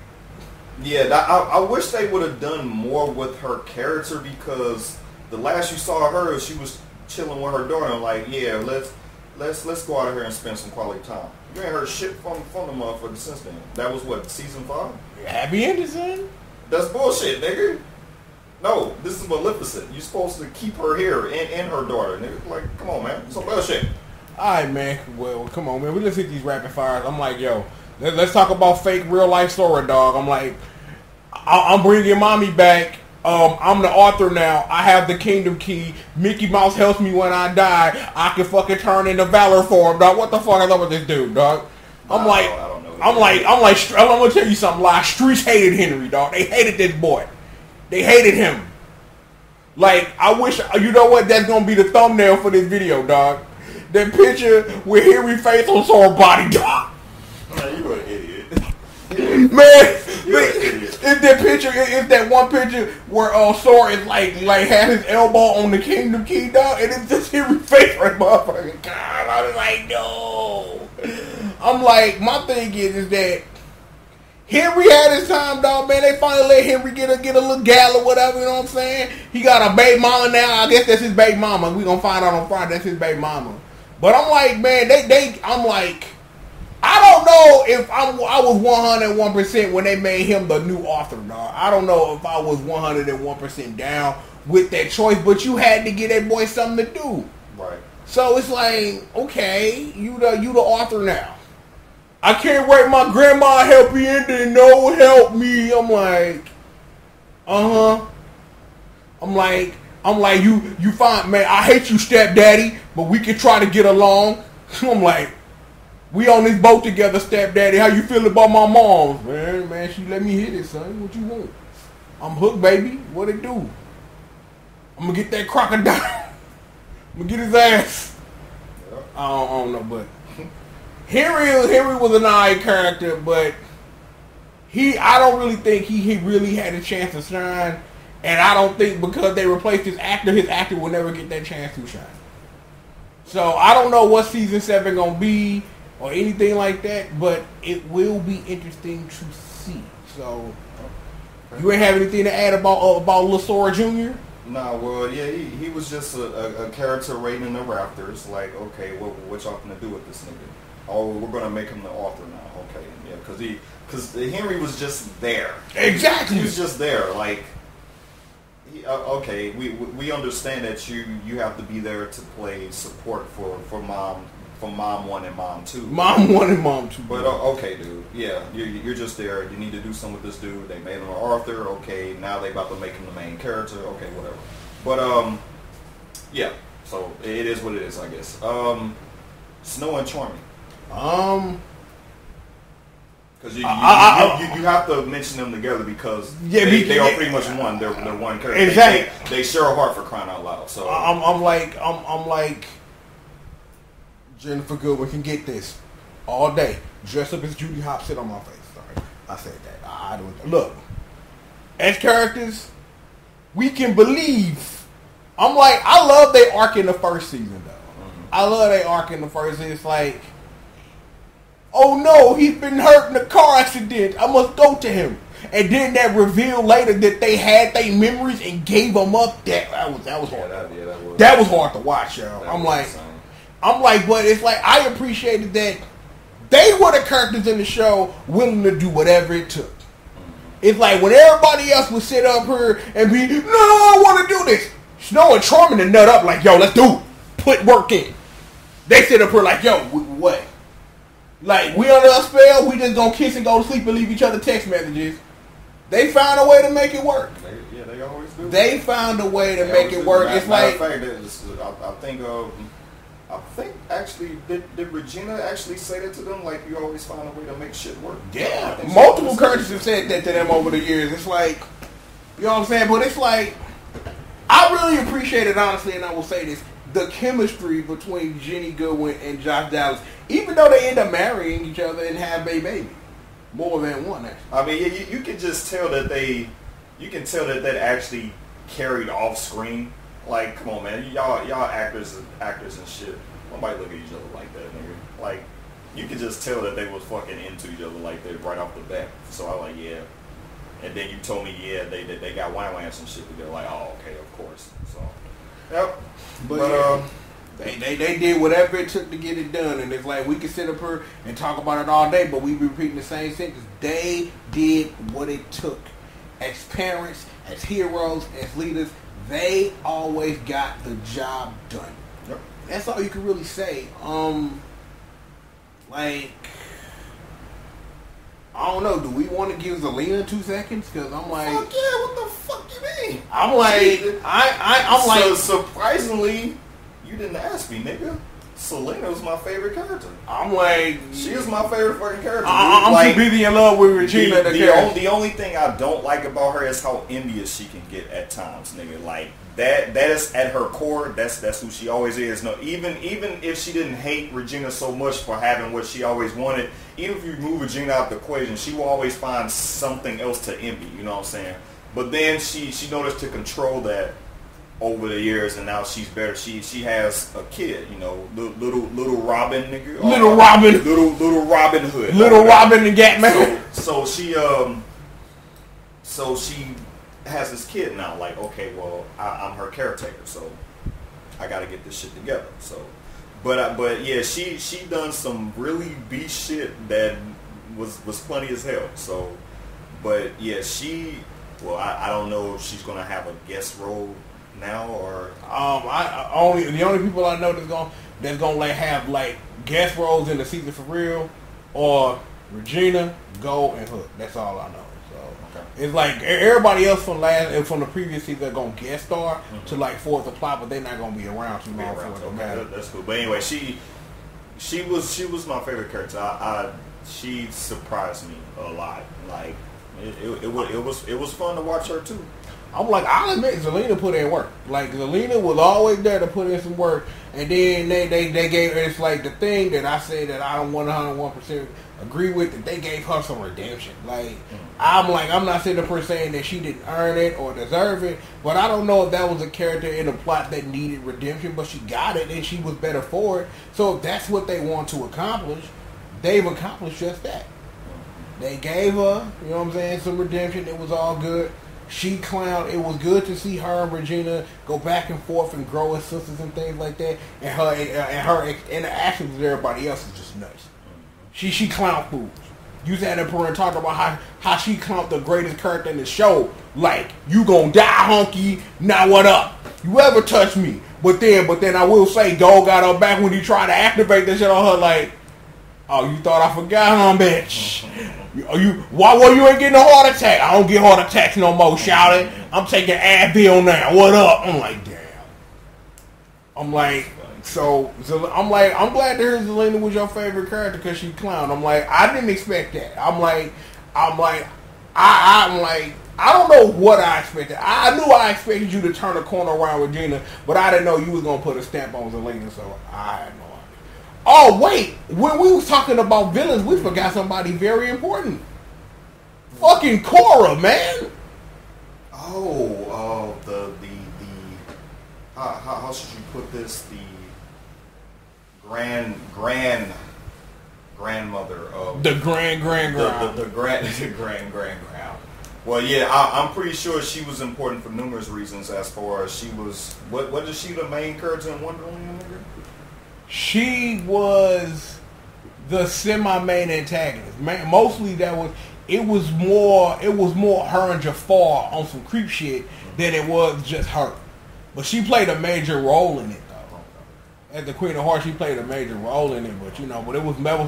S2: yeah, I wish they would have done more with her character because the last you saw her, she was chilling with her daughter. Like, yeah, let's go out of here and spend some quality time. You ain't heard shit from the motherfucker since then. That was what, season 5?
S3: Happy ending, son?
S2: That's bullshit, nigga. No, this is Maleficent. You're supposed to keep her here and her daughter, nigga. Like, come on, man. Some bullshit.
S3: Alright, man. Well, come on, man. We let's hit these rapid fires. I'm like, yo, let's talk about fake real life story, dog. I'm like, I'm bringing mommy back. I'm the author now. I have the kingdom key. Mickey Mouse helps me when I die. I can fucking turn into Valor form, dog. What the fuck is up with this dude, dog? I'm gonna tell you something. Like, streets hated Henry, dog. They hated this boy. They hated him. Like, I wish, you know what? That's gonna be the thumbnail for this video, dog. That picture with Henry face on sore body, dog.
S2: Man, you an idiot.
S3: Man, if that picture, if that one picture where Sora is like had his elbow on the kingdom key, dog, and it's just Henry face right, motherfucker. God, I was like, no. I'm like, my thing is that Henry had his time, dog, man. They finally let Henry get a little gal or whatever, you know what I'm saying? He got a baby mama now. I guess that's his baby mama. We gonna find out on Friday that's his baby mama. But I'm like, man, I'm like, I don't know if I was 101% when they made him the new author, dog. I don't know if I was 101% down with that choice, but you had to give that boy something to do.
S2: Right.
S3: So it's like, okay, you the author now. I can't wait my grandma happy ending, no help me. I'm like, I'm like, you fine, man. I hate you, stepdaddy, but we can try to get along. I'm like, we on this boat together, stepdaddy. How you feel about my mom? Man, she let me hit it, son. What you want? I'm hooked, baby. What it do? I'm gonna get that crocodile. I'm gonna get his ass. Yep. I don't know, but Henry was an alright character, but I don't really think he really had a chance to shine, and I don't think because they replaced his actor will never get that chance to shine. So I don't know what season 7 gonna be or anything like that, but it will be interesting to see. So you ain't have anything to add about LaSora Jr.?
S2: Nah, well, yeah, he was just a character rating in the rafters. Like, okay, what y'all gonna do with this nigga? Oh, we're gonna make him the author now. Okay, yeah, because Henry was just there.
S3: Exactly,
S2: he was just there. Like, okay, we understand that you have to be there to play support for mom 1 and mom 2.
S3: Mom 1 and mom 2.
S2: But okay, dude, yeah, you're just there. You need to do something with this dude. They made him an author. Okay, now they about to make him the main character. Okay, whatever. But yeah. So it is what it is, I guess. Snow and Charming. Because you have to mention them together because they are pretty much one. They're one character.
S3: Exactly.
S2: They share a heart for crying out loud. So
S3: I'm like Jennifer Goodwin can get this all day. Dress up as Judy Hopps, sit on my face. Sorry, I said that. I don't look. As characters, we can believe. I'm like, I love their arc in the first season though. Mm-hmm. I love their arc in the first season. It's like, oh no, he's been hurt in a car accident. I must go to him. And then that reveal later that they had their memories and gave them up. That was hard. That was hard to watch, y'all. I'm like, but it's like I appreciated that they were the characters in the show willing to do whatever it took. It's like when everybody else would sit up here and be, no, I want to do this. Snow and Charming to nut up like, yo, let's do it. Put work in. They sit up here like, yo, what? Like, we under a spell, we just gonna kiss and go to sleep and leave each other text messages. They found a way to make it work.
S2: They always do.
S3: They found a way to make it work. It's like...
S2: I think actually, did Regina actually say that to them? Like, you always find a way to make shit work.
S3: Yeah. Multiple characters have said that to them over the years. It's like, you know what I'm saying? But it's like, I really appreciate it, honestly, and I will say this. The chemistry between Jenny Goodwin and Josh Dallas, even though they end up marrying each other and have a baby. More than one, actually.
S2: I mean, you can just tell that you can tell that actually carried off screen. Like, come on, man, y'all actors and shit. Nobody look at each other like that, nigga. Like, you can just tell that they was fucking into each other like that right off the bat. So I like, yeah. And then you told me, yeah, they got wham some shit together. Like, oh, okay, of course. So, yep.
S3: But they did whatever it took to get it done, and it's like we can sit up here and talk about it all day, but we be repeating the same sentence. They did what it took. As parents, as heroes, as leaders, they always got the job done.
S2: Yep.
S3: That's all you can really say. Like, I don't know. Do we want to give Zelina 2 seconds? Because I'm like,
S2: fuck yeah! What the fuck you mean?
S3: I'm like, I'm like,
S2: so surprisingly, you didn't ask me, nigga. Selena was my favorite character.
S3: I'm like,
S2: she is my favorite fucking character.
S3: I'm
S2: like,
S3: too busy in love with Regina.
S2: The only thing I don't like about her is how envious she can get at times, nigga. Like that is at her core. That's who she always is. No, even if she didn't hate Regina so much for having what she always wanted, even if you remove Regina out the equation, she will always find something else to envy. You know what I'm saying? But then she noticed to control that over the years, and now she's better. She has a kid, you know, little Robin, nigga.
S3: Little Robin.
S2: Little Robin Hood.
S3: Little Robin and Gatman.
S2: So she has this kid now. Like, okay, well, I'm her caretaker, so I got to get this shit together. So, but yeah, she done some really beast shit that was funny as hell. So, but yeah, I don't know if she's gonna have a guest role now or
S3: the only people I know that's gonna like have like guest roles in the season for real, or Regina, G.O.D, and Hook. That's all I know. So okay. It's like everybody else from the previous season are gonna guest star to like force the plot, but they're not gonna be around too long for it to matter.
S2: That's cool. But anyway, she was my favorite character. She surprised me a lot. Like it was fun to watch her too.
S3: I'm like, I'll admit, Zelina put in work. Like, Zelina was always there to put in some work. And then they gave, it's like the thing that I say that I don't 101% agree with, that they gave her some redemption. Like, I'm not sitting up here saying that she didn't earn it or deserve it, but I don't know if that was a character in the plot that needed redemption, but she got it and she was better for it. So if that's what they want to accomplish, they've accomplished just that. They gave her, you know what I'm saying, some redemption. It was all good. She clowned. It was good to see her and Regina go back and forth and grow as sisters and things like that. And her interactions with everybody else is just nuts. She clowned fools. You sat up here and talked about how she clowned the greatest character in the show. Like, you gonna die, hunky. Now what up? You ever touch me? But then I will say, G.O.D got her back when he tried to activate that shit on her. Like, oh, you thought I forgot, huh, bitch? Why you ain't getting a heart attack? I don't get heart attacks no more, shouting. I'm taking Advil now. What up? I'm like, damn. I'm like, I'm glad to hear Zelina was your favorite character because she clowned. I'm like, I didn't expect that. I don't know what I expected. I knew I expected you to turn a corner around Regina, but I didn't know you was gonna put a stamp on Zelina, so I had no idea. Oh wait, when we was talking about villains, we forgot somebody very important. Fucking Cora, man.
S2: Oh, how should you put this? The grandmother of
S3: the grand.
S2: Well, yeah, I'm pretty sure she was important for numerous reasons. As far as she was, what is she the main character in Wonder Woman?
S3: She was the semi-main antagonist. Mostly it was more her and Jafar on some creep shit than it was just her. But she played a major role in it though. as the Queen of Hearts, she played a major role in it, but but that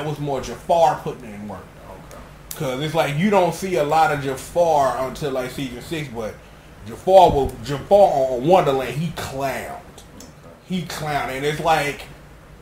S3: was more Jafar putting in work.
S2: Okay.
S3: Cause it's like you don't see a lot of Jafar until like season 6, but Jafar on Wonderland, he clowned. He clowned, and it's like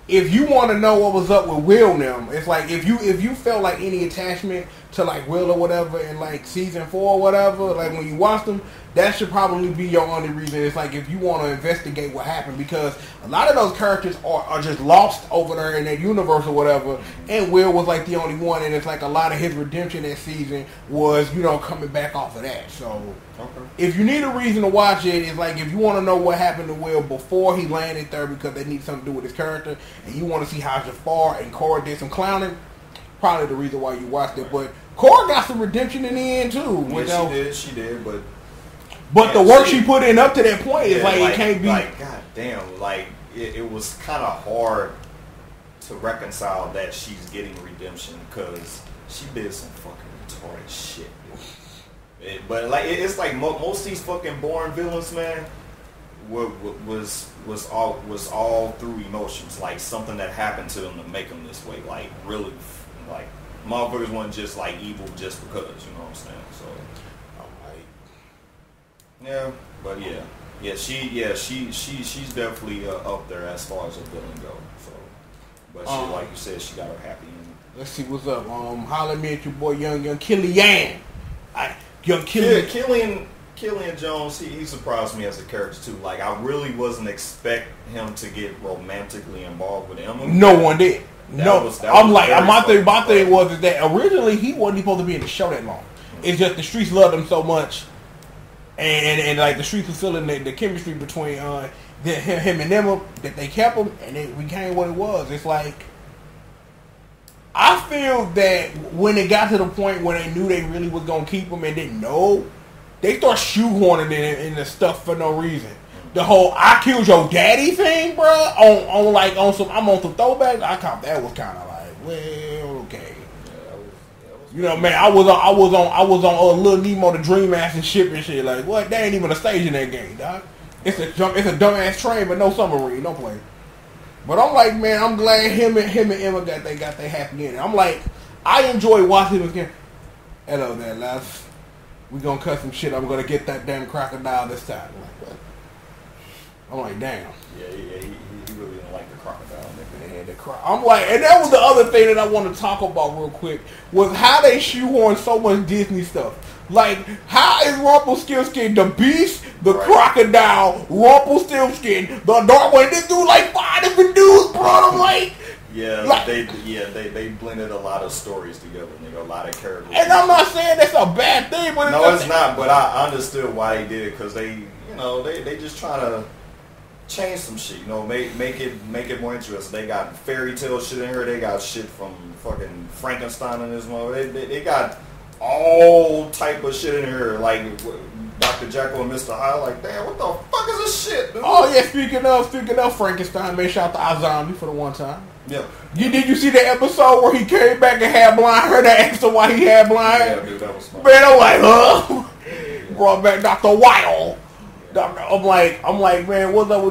S3: if you want to know what was up with Will and them, it's like if you felt like any attachment to like Will or whatever in like season 4 or whatever, like when you watch them, that should probably be your only reason. It's like if you want to investigate what happened, because a lot of those characters are just lost over there in that universe or whatever, and Will was like the only one, and it's like a lot of his redemption that season was coming back off of that. So if you need a reason to watch it, it's like if you want to know what happened to Will before he landed there because they need something to do with his character, and you want to see how Jafar and Cora did some clowning, probably the reason why you watched it. But Cora got some redemption in the end too.
S2: She did, but
S3: the work she put in up to that point is like it can't be.
S2: Like, god damn, like it was kind of hard to reconcile that she's getting redemption because she did some fucking retarded shit. But like it's like most of these fucking boring villains, man, was all through emotions, like something that happened to them to make them this way. Like really, like motherfuckers weren't just like evil just because, you know what I'm saying? So yeah, but she's definitely up there as far as a villain goes. So, but she, like you said, she got her happy ending.
S3: Let's see what's up. Holler at me at your boy young Killian.
S2: Killian Jones, he surprised me as a character too. Like I really wasn't expect him to get romantically involved with Emma.
S3: No one did. My thing was that originally he wasn't supposed to be in the show that long. It's just the streets loved him so much, and like the streets was feeling the chemistry between him and Emma that they kept him, and it became what it was. It's like I feel that when it got to the point where they knew they really was gonna keep him and didn't know, they start shoehorning it in the stuff for no reason. The whole "I killed your daddy" thing, bro, on some throwbacks. I thought that was kind of like, well, okay. Man, I was on Lil Nemo the Dream Master ship and shit. Like, what? They ain't even a stage in that game, dog. It's a dumbass train, but no submarine, no plane. But I'm like, man, I'm glad him and Emma got their happy ending. I'm like, I enjoy watching them again. Hello there, lads. We gonna cut some shit. I'm gonna get that damn crocodile this time. I'm like, damn.
S2: Yeah, he really didn't like the crocodile.
S3: I'm like, and that was the other thing that I want to talk about real quick, was how they shoehorn so much Disney stuff. Like, how is Rumpelstiltskin the beast, the crocodile, Rumpelstiltskin, the dark one? This dude like 5 different dudes, bro. I'm like,
S2: they blended a lot of stories together, nigga, a lot of characters.
S3: And I'm not saying that's a bad thing, but
S2: it's not. But I understood why they did it, because they just trying to change some shit, make it more interesting. They got fairy tale shit in here. They got shit from fucking Frankenstein in this one. They got all type of shit in here, like Dr. Jekyll and Mr. Hyde. Like, damn, what the fuck is this shit, dude?
S3: Oh yeah, speaking of Frankenstein, man, shout out to iZombie for the one time.
S2: Yeah.
S3: Did you see the episode where he came back and had blind hair? That asked him why he had blind hair.
S2: Yeah, dude, that was funny.
S3: Man, I'm like, huh? Yeah. Brought back Dr. Wild. I'm like, man, what's up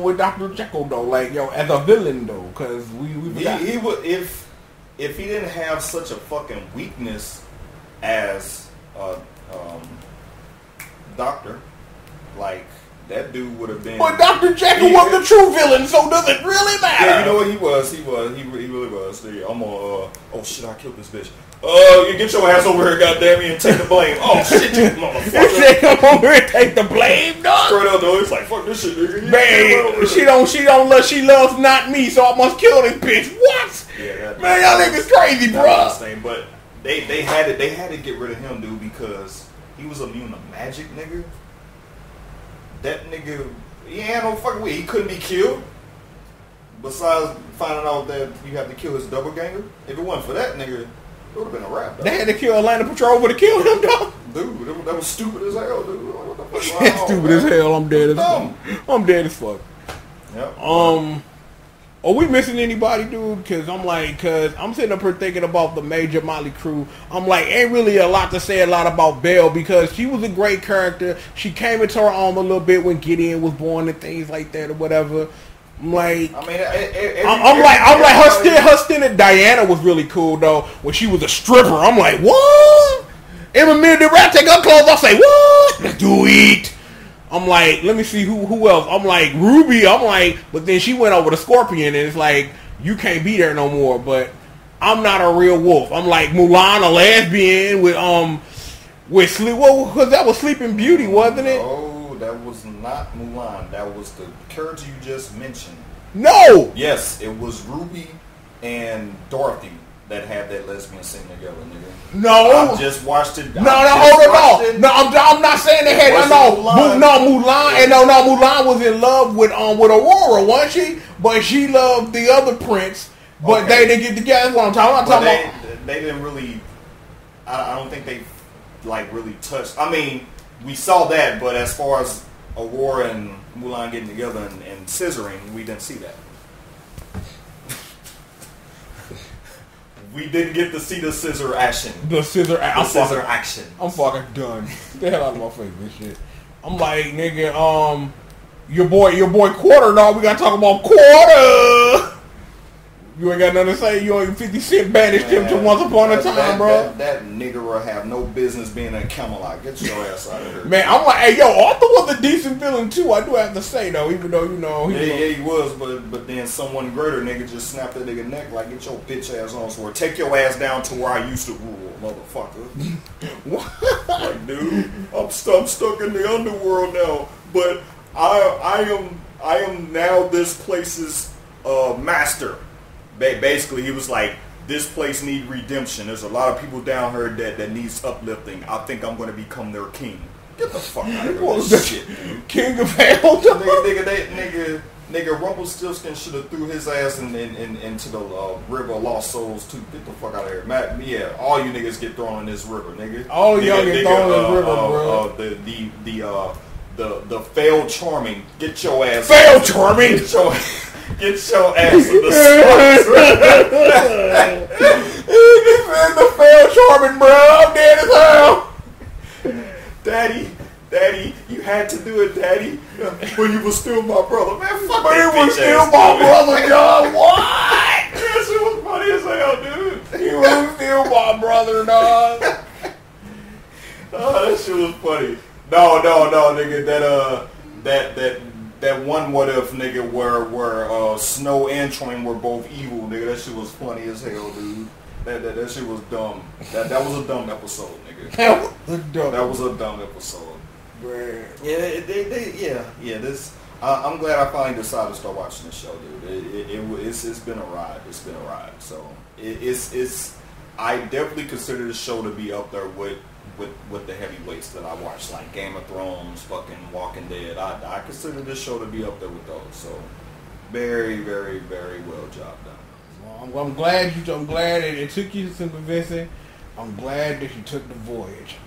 S3: with Dr. Jekyll though? Like, yo, as a villain though, because
S2: he would if he didn't have such a fucking weakness as doctor, like that dude would have been.
S3: But Dr. Jekyll was the true villain, so does it really matter?
S2: Yeah, you know what he was. He really was. Yeah, I'm gonna. Oh shit! I killed this bitch. You get your ass over here, goddamn me, and take the blame. Oh shit, you motherfucker!
S3: Come over here and take the blame, dog.
S2: Straight up, though, it's like fuck this shit, nigga.
S3: Man, she loves not me, so I must kill this bitch. What?
S2: Yeah,
S3: man, y'all niggas crazy, bro.
S2: But they had to get rid of him, dude, because he was immune to magic, nigga. That nigga, he ain't no fucking way. He couldn't be killed. Besides finding out that you have to kill his doppelganger. If it wasn't for that nigga, it would have been a rap, dog.
S3: They had to kill Atlanta Patrol to kill him, dog.
S2: Dude, that was stupid as hell, dude. What the fuck?
S3: That's stupid as hell. I'm dead as fuck. I'm dead as fuck.
S2: Yep.
S3: Are we missing anybody, dude? Because I'm sitting up here thinking about the Major Molly crew. I'm like, ain't really a lot to say about Belle because she was a great character. She came into her own a little bit when Gideon was born and things like that or whatever. I'm like, her stint at Diana was really cool though. When she was a stripper, I'm like, what? Every minute the rap take her clothes, I say, what? Let's do it. I'm like, let me see who else. I'm like, Ruby. I'm like, but then she went over to Scorpion, and it's like, you can't be there no more. But I'm not a real wolf. I'm like Mulan, a lesbian with sleep. Well, because that was Sleeping Beauty, wasn't it?
S2: No, that was not Mulan. That was the character you just mentioned.
S3: No.
S2: Yes, it was Ruby and Dorothy that had that lesbian scene together, nigga.
S3: No,
S2: I just watched it.
S3: No, I'm not saying they had. Mulan, and Mulan was in love with Aurora, wasn't she? But she loved the other prince. But they didn't get together. That's what I'm talking about.
S2: They didn't really. I don't think they like really touched. I mean, we saw that, but as far as Aurora and Mulan getting together and scissoring, we didn't see that. We didn't get to see the scissor action.
S3: The scissor
S2: action.
S3: I'm fucking done. Get the hell out of my face, this shit. I'm like, nigga, your boy Quarter, dog. We gotta talk about Quarter. You ain't got nothing to say. You ain't 50 Cent banished him to Once Upon a Time, bro.
S2: That nigga will have no business being in Camelot. Get your ass out of here.
S3: Man, I'm like, hey, yo, Arthur was a decent villain too. I do have to say though, even though
S2: he was, but then someone greater nigga just snapped that nigga neck like, get your bitch ass on somewhere. Take your ass down to where I used to rule, motherfucker. Like, dude, I'm stuck in the underworld now, but I am now this place's master. Basically, he was like, this place need redemption. There's a lot of people down here that needs uplifting. I think I'm going to become their king. Get the fuck out of here with this shit, dude.
S3: King of hell?
S2: Nigga, Rumpelstiltskin should have threw his ass into the river of lost souls too. Get the fuck out of here, Matt. Yeah, all you niggas get thrown in this river, nigga.
S3: All y'all get thrown in this river, bro.
S2: The failed charming. Get your ass.
S3: Failed charming.
S2: Get your ass in the spot.
S3: The failed charming, bro. I'm dead as hell.
S2: Daddy, you had to do it, Daddy. When you was still my brother. Man, fuck
S3: but
S2: that
S3: he was still
S2: ass,
S3: my
S2: dude.
S3: brother, dog. What?
S2: That shit was funny as hell, dude.
S3: He was still my brother, dog.
S2: Oh, that shit was funny. No, nigga. That one what if nigga where Snow and Train were both evil, nigga. That shit was funny as hell, dude. That shit was dumb. That was a dumb episode, nigga. That was a dumb episode.
S3: Man.
S2: Yeah. This. I'm glad I finally decided to start watching this show, dude. It's been a ride. It's been a ride. So it's. I definitely consider this show to be up there with the heavyweights that I watch, like Game of Thrones, fucking Walking Dead. I consider this show to be up there with those. So very, very, very well job done.
S3: Well, I'm glad it took you some convincing. I'm glad that you took the voyage.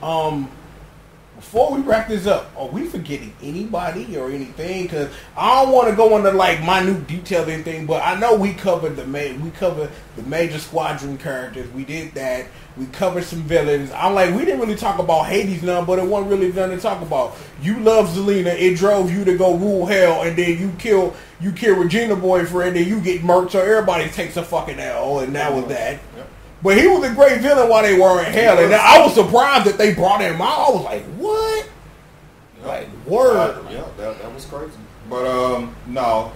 S3: Before we wrap this up, are we forgetting anybody or anything? Because I don't want to go into like minute details or anything, but I know we covered the major squadron characters. We did that. We covered some villains. I'm like, we didn't really talk about Hades none, but it wasn't really nothing to talk about. You love Zelina. It drove you to go rule hell, and then you kill Regina boyfriend, and you get murked, so everybody takes a fucking L, and that was that. Yep. But he was a great villain while they were in hell, and I was surprised that they brought him out. I was like, what?
S2: Yep.
S3: Like, word.
S2: Yeah, that was crazy. But, no.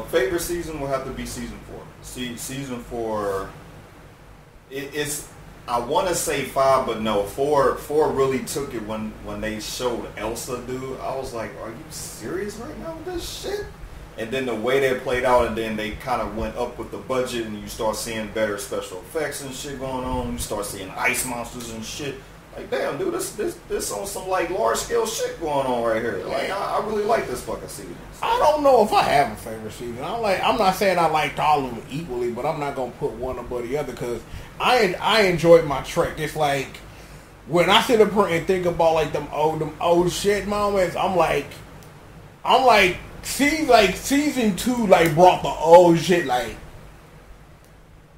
S2: Favorite season will have to be season 4. Season 4, it's, I want to say 5, but no, 4 really took it when they showed Elsa, dude. I was like, are you serious right now with this shit? And then the way that played out, and then they kind of went up with the budget, and you start seeing better special effects and shit going on. You start seeing ice monsters and shit. Like, damn, dude, this on some like large scale shit going on right here. Like, I really like this fucking season.
S3: I don't know if I have a favorite season. I'm not saying I liked all of them equally, but I'm not gonna put one above the other because I enjoyed my Trek. It's like when I sit up here and think about like them old shit moments. I'm like see, like season 2, like brought the old shit, like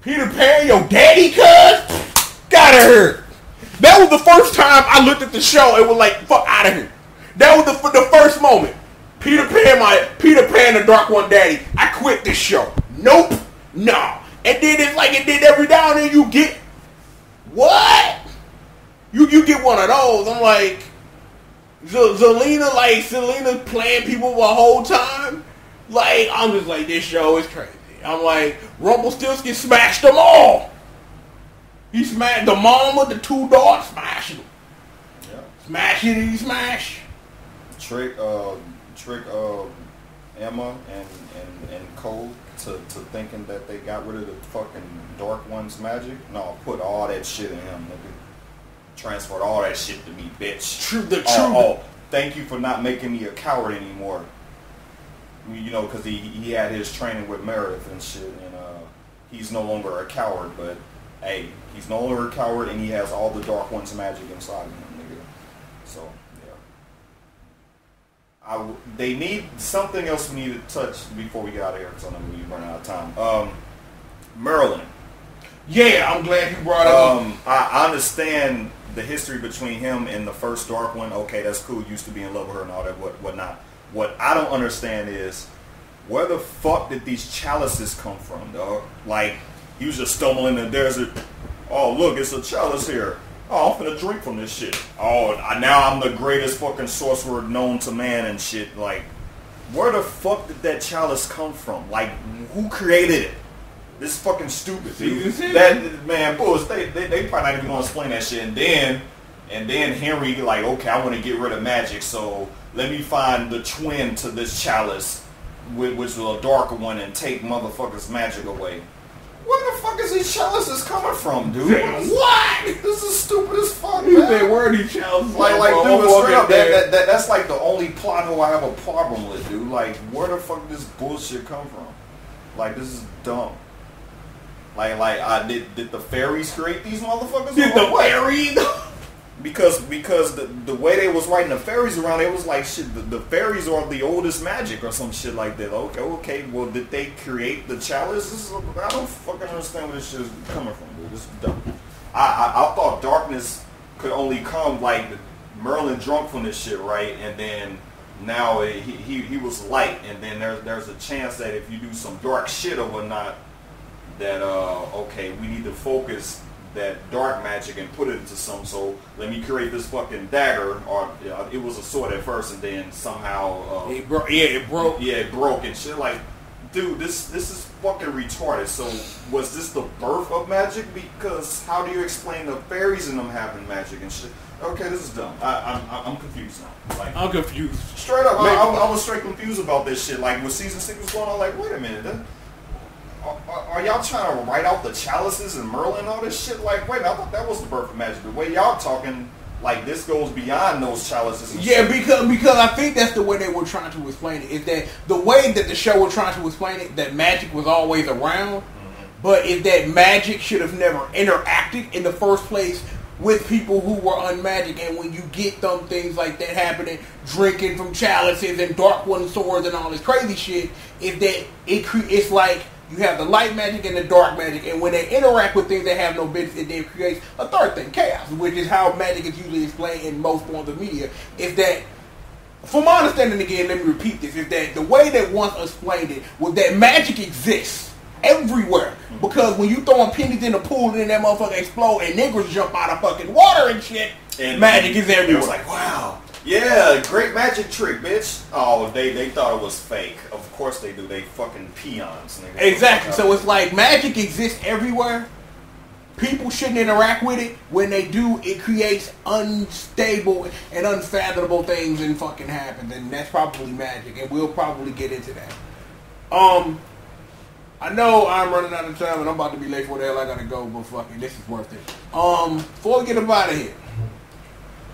S3: Peter Pan, your daddy, cuz gotta hurt. That was the first time I looked at the show and was like, fuck out of here. That was the first moment. Peter Pan, the Dark One daddy. I quit this show. Nope, no. And then it's like it did every now and then. You get what? You get one of those. I'm like, Selena playing people the whole time. Like, I'm just like, this show is crazy. I'm like, Rumpelstiltskin smashed them all. He smashed the mom with the 2 dogs, smashed them.
S2: Yeah.
S3: Smash it and he smash.
S2: Trick Emma and Cole to thinking that they got rid of the fucking Dark One's magic. No, put all that shit in him, nigga. Transferred all that shit to me, bitch. Oh, thank you for not making me a coward anymore. You know, because he had his training with Meredith and shit, and he's no longer a coward, but hey, he's no longer a coward, and he has all the Dark One's magic inside of him, nigga. So, yeah. They need something else we need to touch before we get out of here, because I know we're running out of time. Merlin.
S3: Yeah, I'm glad you brought up.
S2: I understand the history between him and the first Dark One. Okay, that's cool. Used to be in love with her and all that, whatnot. What I don't understand is, where the fuck did these chalices come from, dog? Like, he was just stumbling in the desert. Oh, look, it's a chalice here. Oh, I'm finna drink from this shit. Oh, now I'm the greatest fucking sorcerer known to man and shit. Like, where the fuck did that chalice come from? Like, who created it? This is fucking stupid, dude. That, man, bullshit. They probably not even gonna explain that shit. And then Henry, like, okay, I want to get rid of magic, so let me find the twin to this chalice, which was a darker one, and take motherfuckers' magic away. Where the fuck is these chalices coming from, dude?
S3: What?
S2: This is stupid as fuck,
S3: You
S2: man.
S3: said, where are these chalices?
S2: Like, dude, straight up, that's like the only plot hole I have a problem with, dude. Like, where the fuck did this bullshit come from? Like, this is dumb. Did the fairies create these motherfuckers?
S3: Did the fairies?
S2: Because the way they was writing the fairies around, it was like shit. The fairies are the oldest magic or some shit like that. Okay. Well, did they create the chalice? I don't fucking understand where this shit is coming from, dude. This is dumb. I thought darkness could only come like Merlin drunk from this shit, right? And then now he was light, and then there's a chance that if you do some dark shit or whatnot, that okay, we need to focus that dark magic and put it into some, so let me create this fucking dagger, or it was a sword at first, and then somehow
S3: it broke.
S2: It broke and shit. Like, dude, this is fucking retarded. So was this the birth of magic? Because how do you explain the fairies and them having magic and shit? Okay, this is dumb. I'm confused now. Like,
S3: I'm confused.
S2: Straight up, I was straight confused about this shit. Like, when season 6 was going on, like, wait a minute. Are y'all trying to write out the chalices and Merlin and all this shit? Like, wait, I thought that was the birth of magic. The way y'all talking, like, this goes beyond those chalices and
S3: shit.
S2: Because
S3: I think that's the way they were trying to explain it. Is that the way that the show was trying to explain it, that magic was always around, but is that magic should have never interacted in the first place with people who were unmagic, and when you get them things like that happening, drinking from chalices and Dark One swords and all this crazy shit, is that it's like you have the light magic and the dark magic, and when they interact with things that have no business, it then creates a third thing, chaos, which is how magic is usually explained in most forms of media. Is that, from my understanding again, let me repeat this, is that the way that once explained it was that magic exists everywhere. Because when you throwing pennies in the pool and then that motherfucker explode and niggas jump out of fucking water and shit, and magic is everywhere.
S2: It was like, wow. Yeah, great magic trick, bitch. Oh, they thought it was fake. Of course they do. They fucking peons. Nigga.
S3: Exactly. So it's like magic exists everywhere. People shouldn't interact with it. When they do, it creates unstable and unfathomable things and fucking happens. And that's probably magic. And we'll probably get into that. I know I'm running out of time and I'm about to be late for the hell I gotta go, but fucking this is worth it. Before we get up out of here,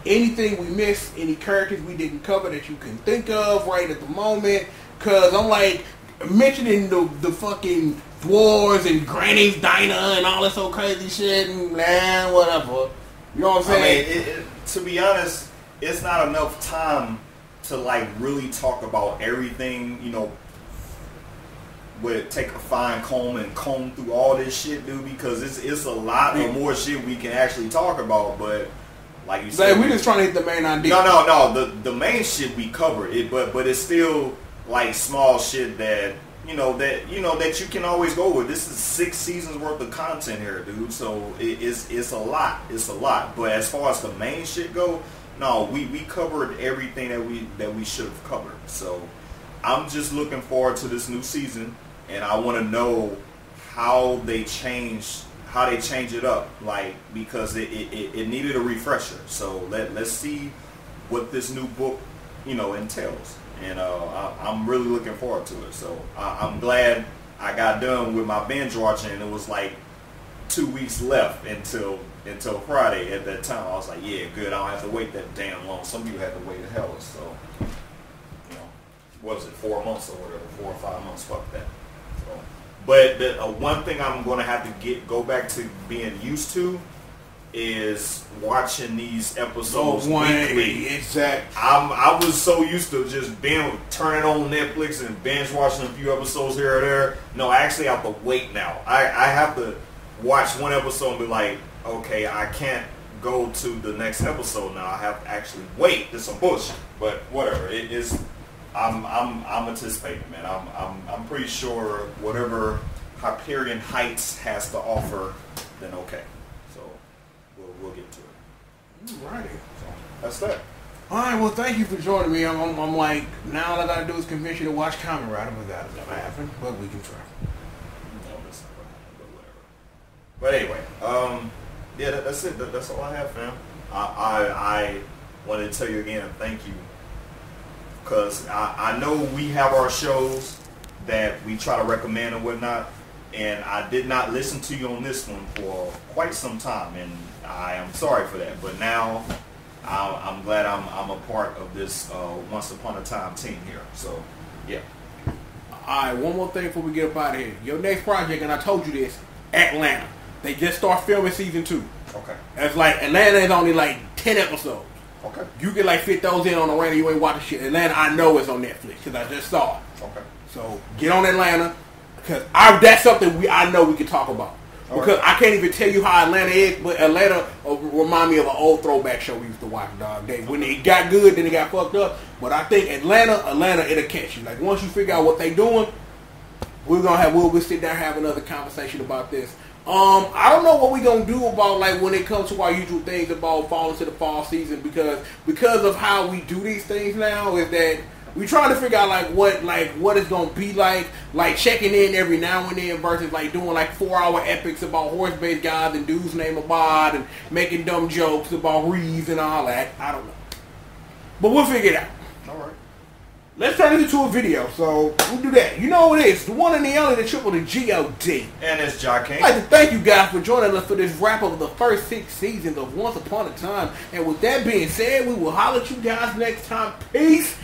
S3: anything we missed, any characters we didn't cover that you can think of right at the moment? Cause I'm like mentioning the fucking dwarves and Granny's Diner and all this old crazy shit and whatever. You know what I'm saying?
S2: I mean, to be honest, it's not enough time to like really talk about everything, you know, would take a fine comb and comb through all this shit, dude, because it's a lot of more shit we can actually talk about, but like you said,
S3: we just trying to hit the main idea.
S2: No, the main shit we covered it, but it's still like small shit that that you can always go with. This is 6 seasons worth of content here, dude. So it's a lot. It's a lot. But as far as the main shit go, no, we covered everything that we should have covered. So I'm just looking forward to this new season, and I want to know how they change it up, like, because it needed a refresher. So let's see what this new book entails. And I'm really looking forward to it. So I'm glad I got done with my binge watching. And it was like 2 weeks left until Friday. At that time, I was like, yeah, good. I don't have to wait that damn long. Some of you had to wait a hell. So, what was it, 4 months or whatever, 4 or 5 months? Fuck that. So, but the one thing I'm going to have to go back to being used to is watching these episodes weekly.
S3: Exactly.
S2: I was so used to just turning on Netflix and binge watching a few episodes here or there. No, I actually have to wait now. I have to watch one episode and be like, okay, I can't go to the next episode now. I have to actually wait. There's some bullshit, but whatever. It is. I'm anticipating, man. I'm pretty sure whatever Hyperion Heights has to offer, then okay. We'll get to it.
S3: Alrighty.
S2: So that's that.
S3: Alright, well, thank you for joining me. I'm like, now all I gotta do is convince you to watch Kamen Rider, but that'll never happen. But we can try.
S2: No, that's not gonna happen, but whatever. But anyway, yeah, that's it. That's all I have, fam. I wanted to tell you again, thank you, because I know we have our shows that we try to recommend and whatnot, and I did not listen to you on this one for quite some time, and I am sorry for that, but now I'm glad I'm a part of this Once Upon a Time team here. So, yeah.
S3: Alright, one more thing before we get up out of here. Your next project, and I told you this, Atlanta. They just start filming season 2.
S2: Okay.
S3: It's like, Atlanta is only like 10 episodes.
S2: Okay.
S3: You can like fit those in on a random, you ain't watching shit. Atlanta, I know it's on Netflix, because I just saw it.
S2: Okay.
S3: So, get on Atlanta, because that's something I know we can talk about. Because I can't even tell you how Atlanta is, but Atlanta remind me of an old throwback show we used to watch, dog. When it got good, then it got fucked up. But I think Atlanta, it'll catch you. Like, once you figure out what they doing, we'll sit down and have another conversation about this. I don't know what we gonna do about, like, when it comes to our usual things about falling to the fall season, because of how we do these things now, is that we trying to figure out what it's gonna be like checking in every now and then versus like doing like 4-hour epics about horse-based guys and dudes named Abad and making dumb jokes about Reeves and all that. I don't know, but we'll figure it out.
S2: All right.
S3: Let's turn it into a video, so we'll do that. You know what it is, the one and the only, the triple, the G.O.D.
S2: And it's Jock King.
S3: I'd like to thank you guys for joining us for this wrap up of the first 6 seasons of Once Upon a Time. And with that being said, we will holler at you guys next time. Peace.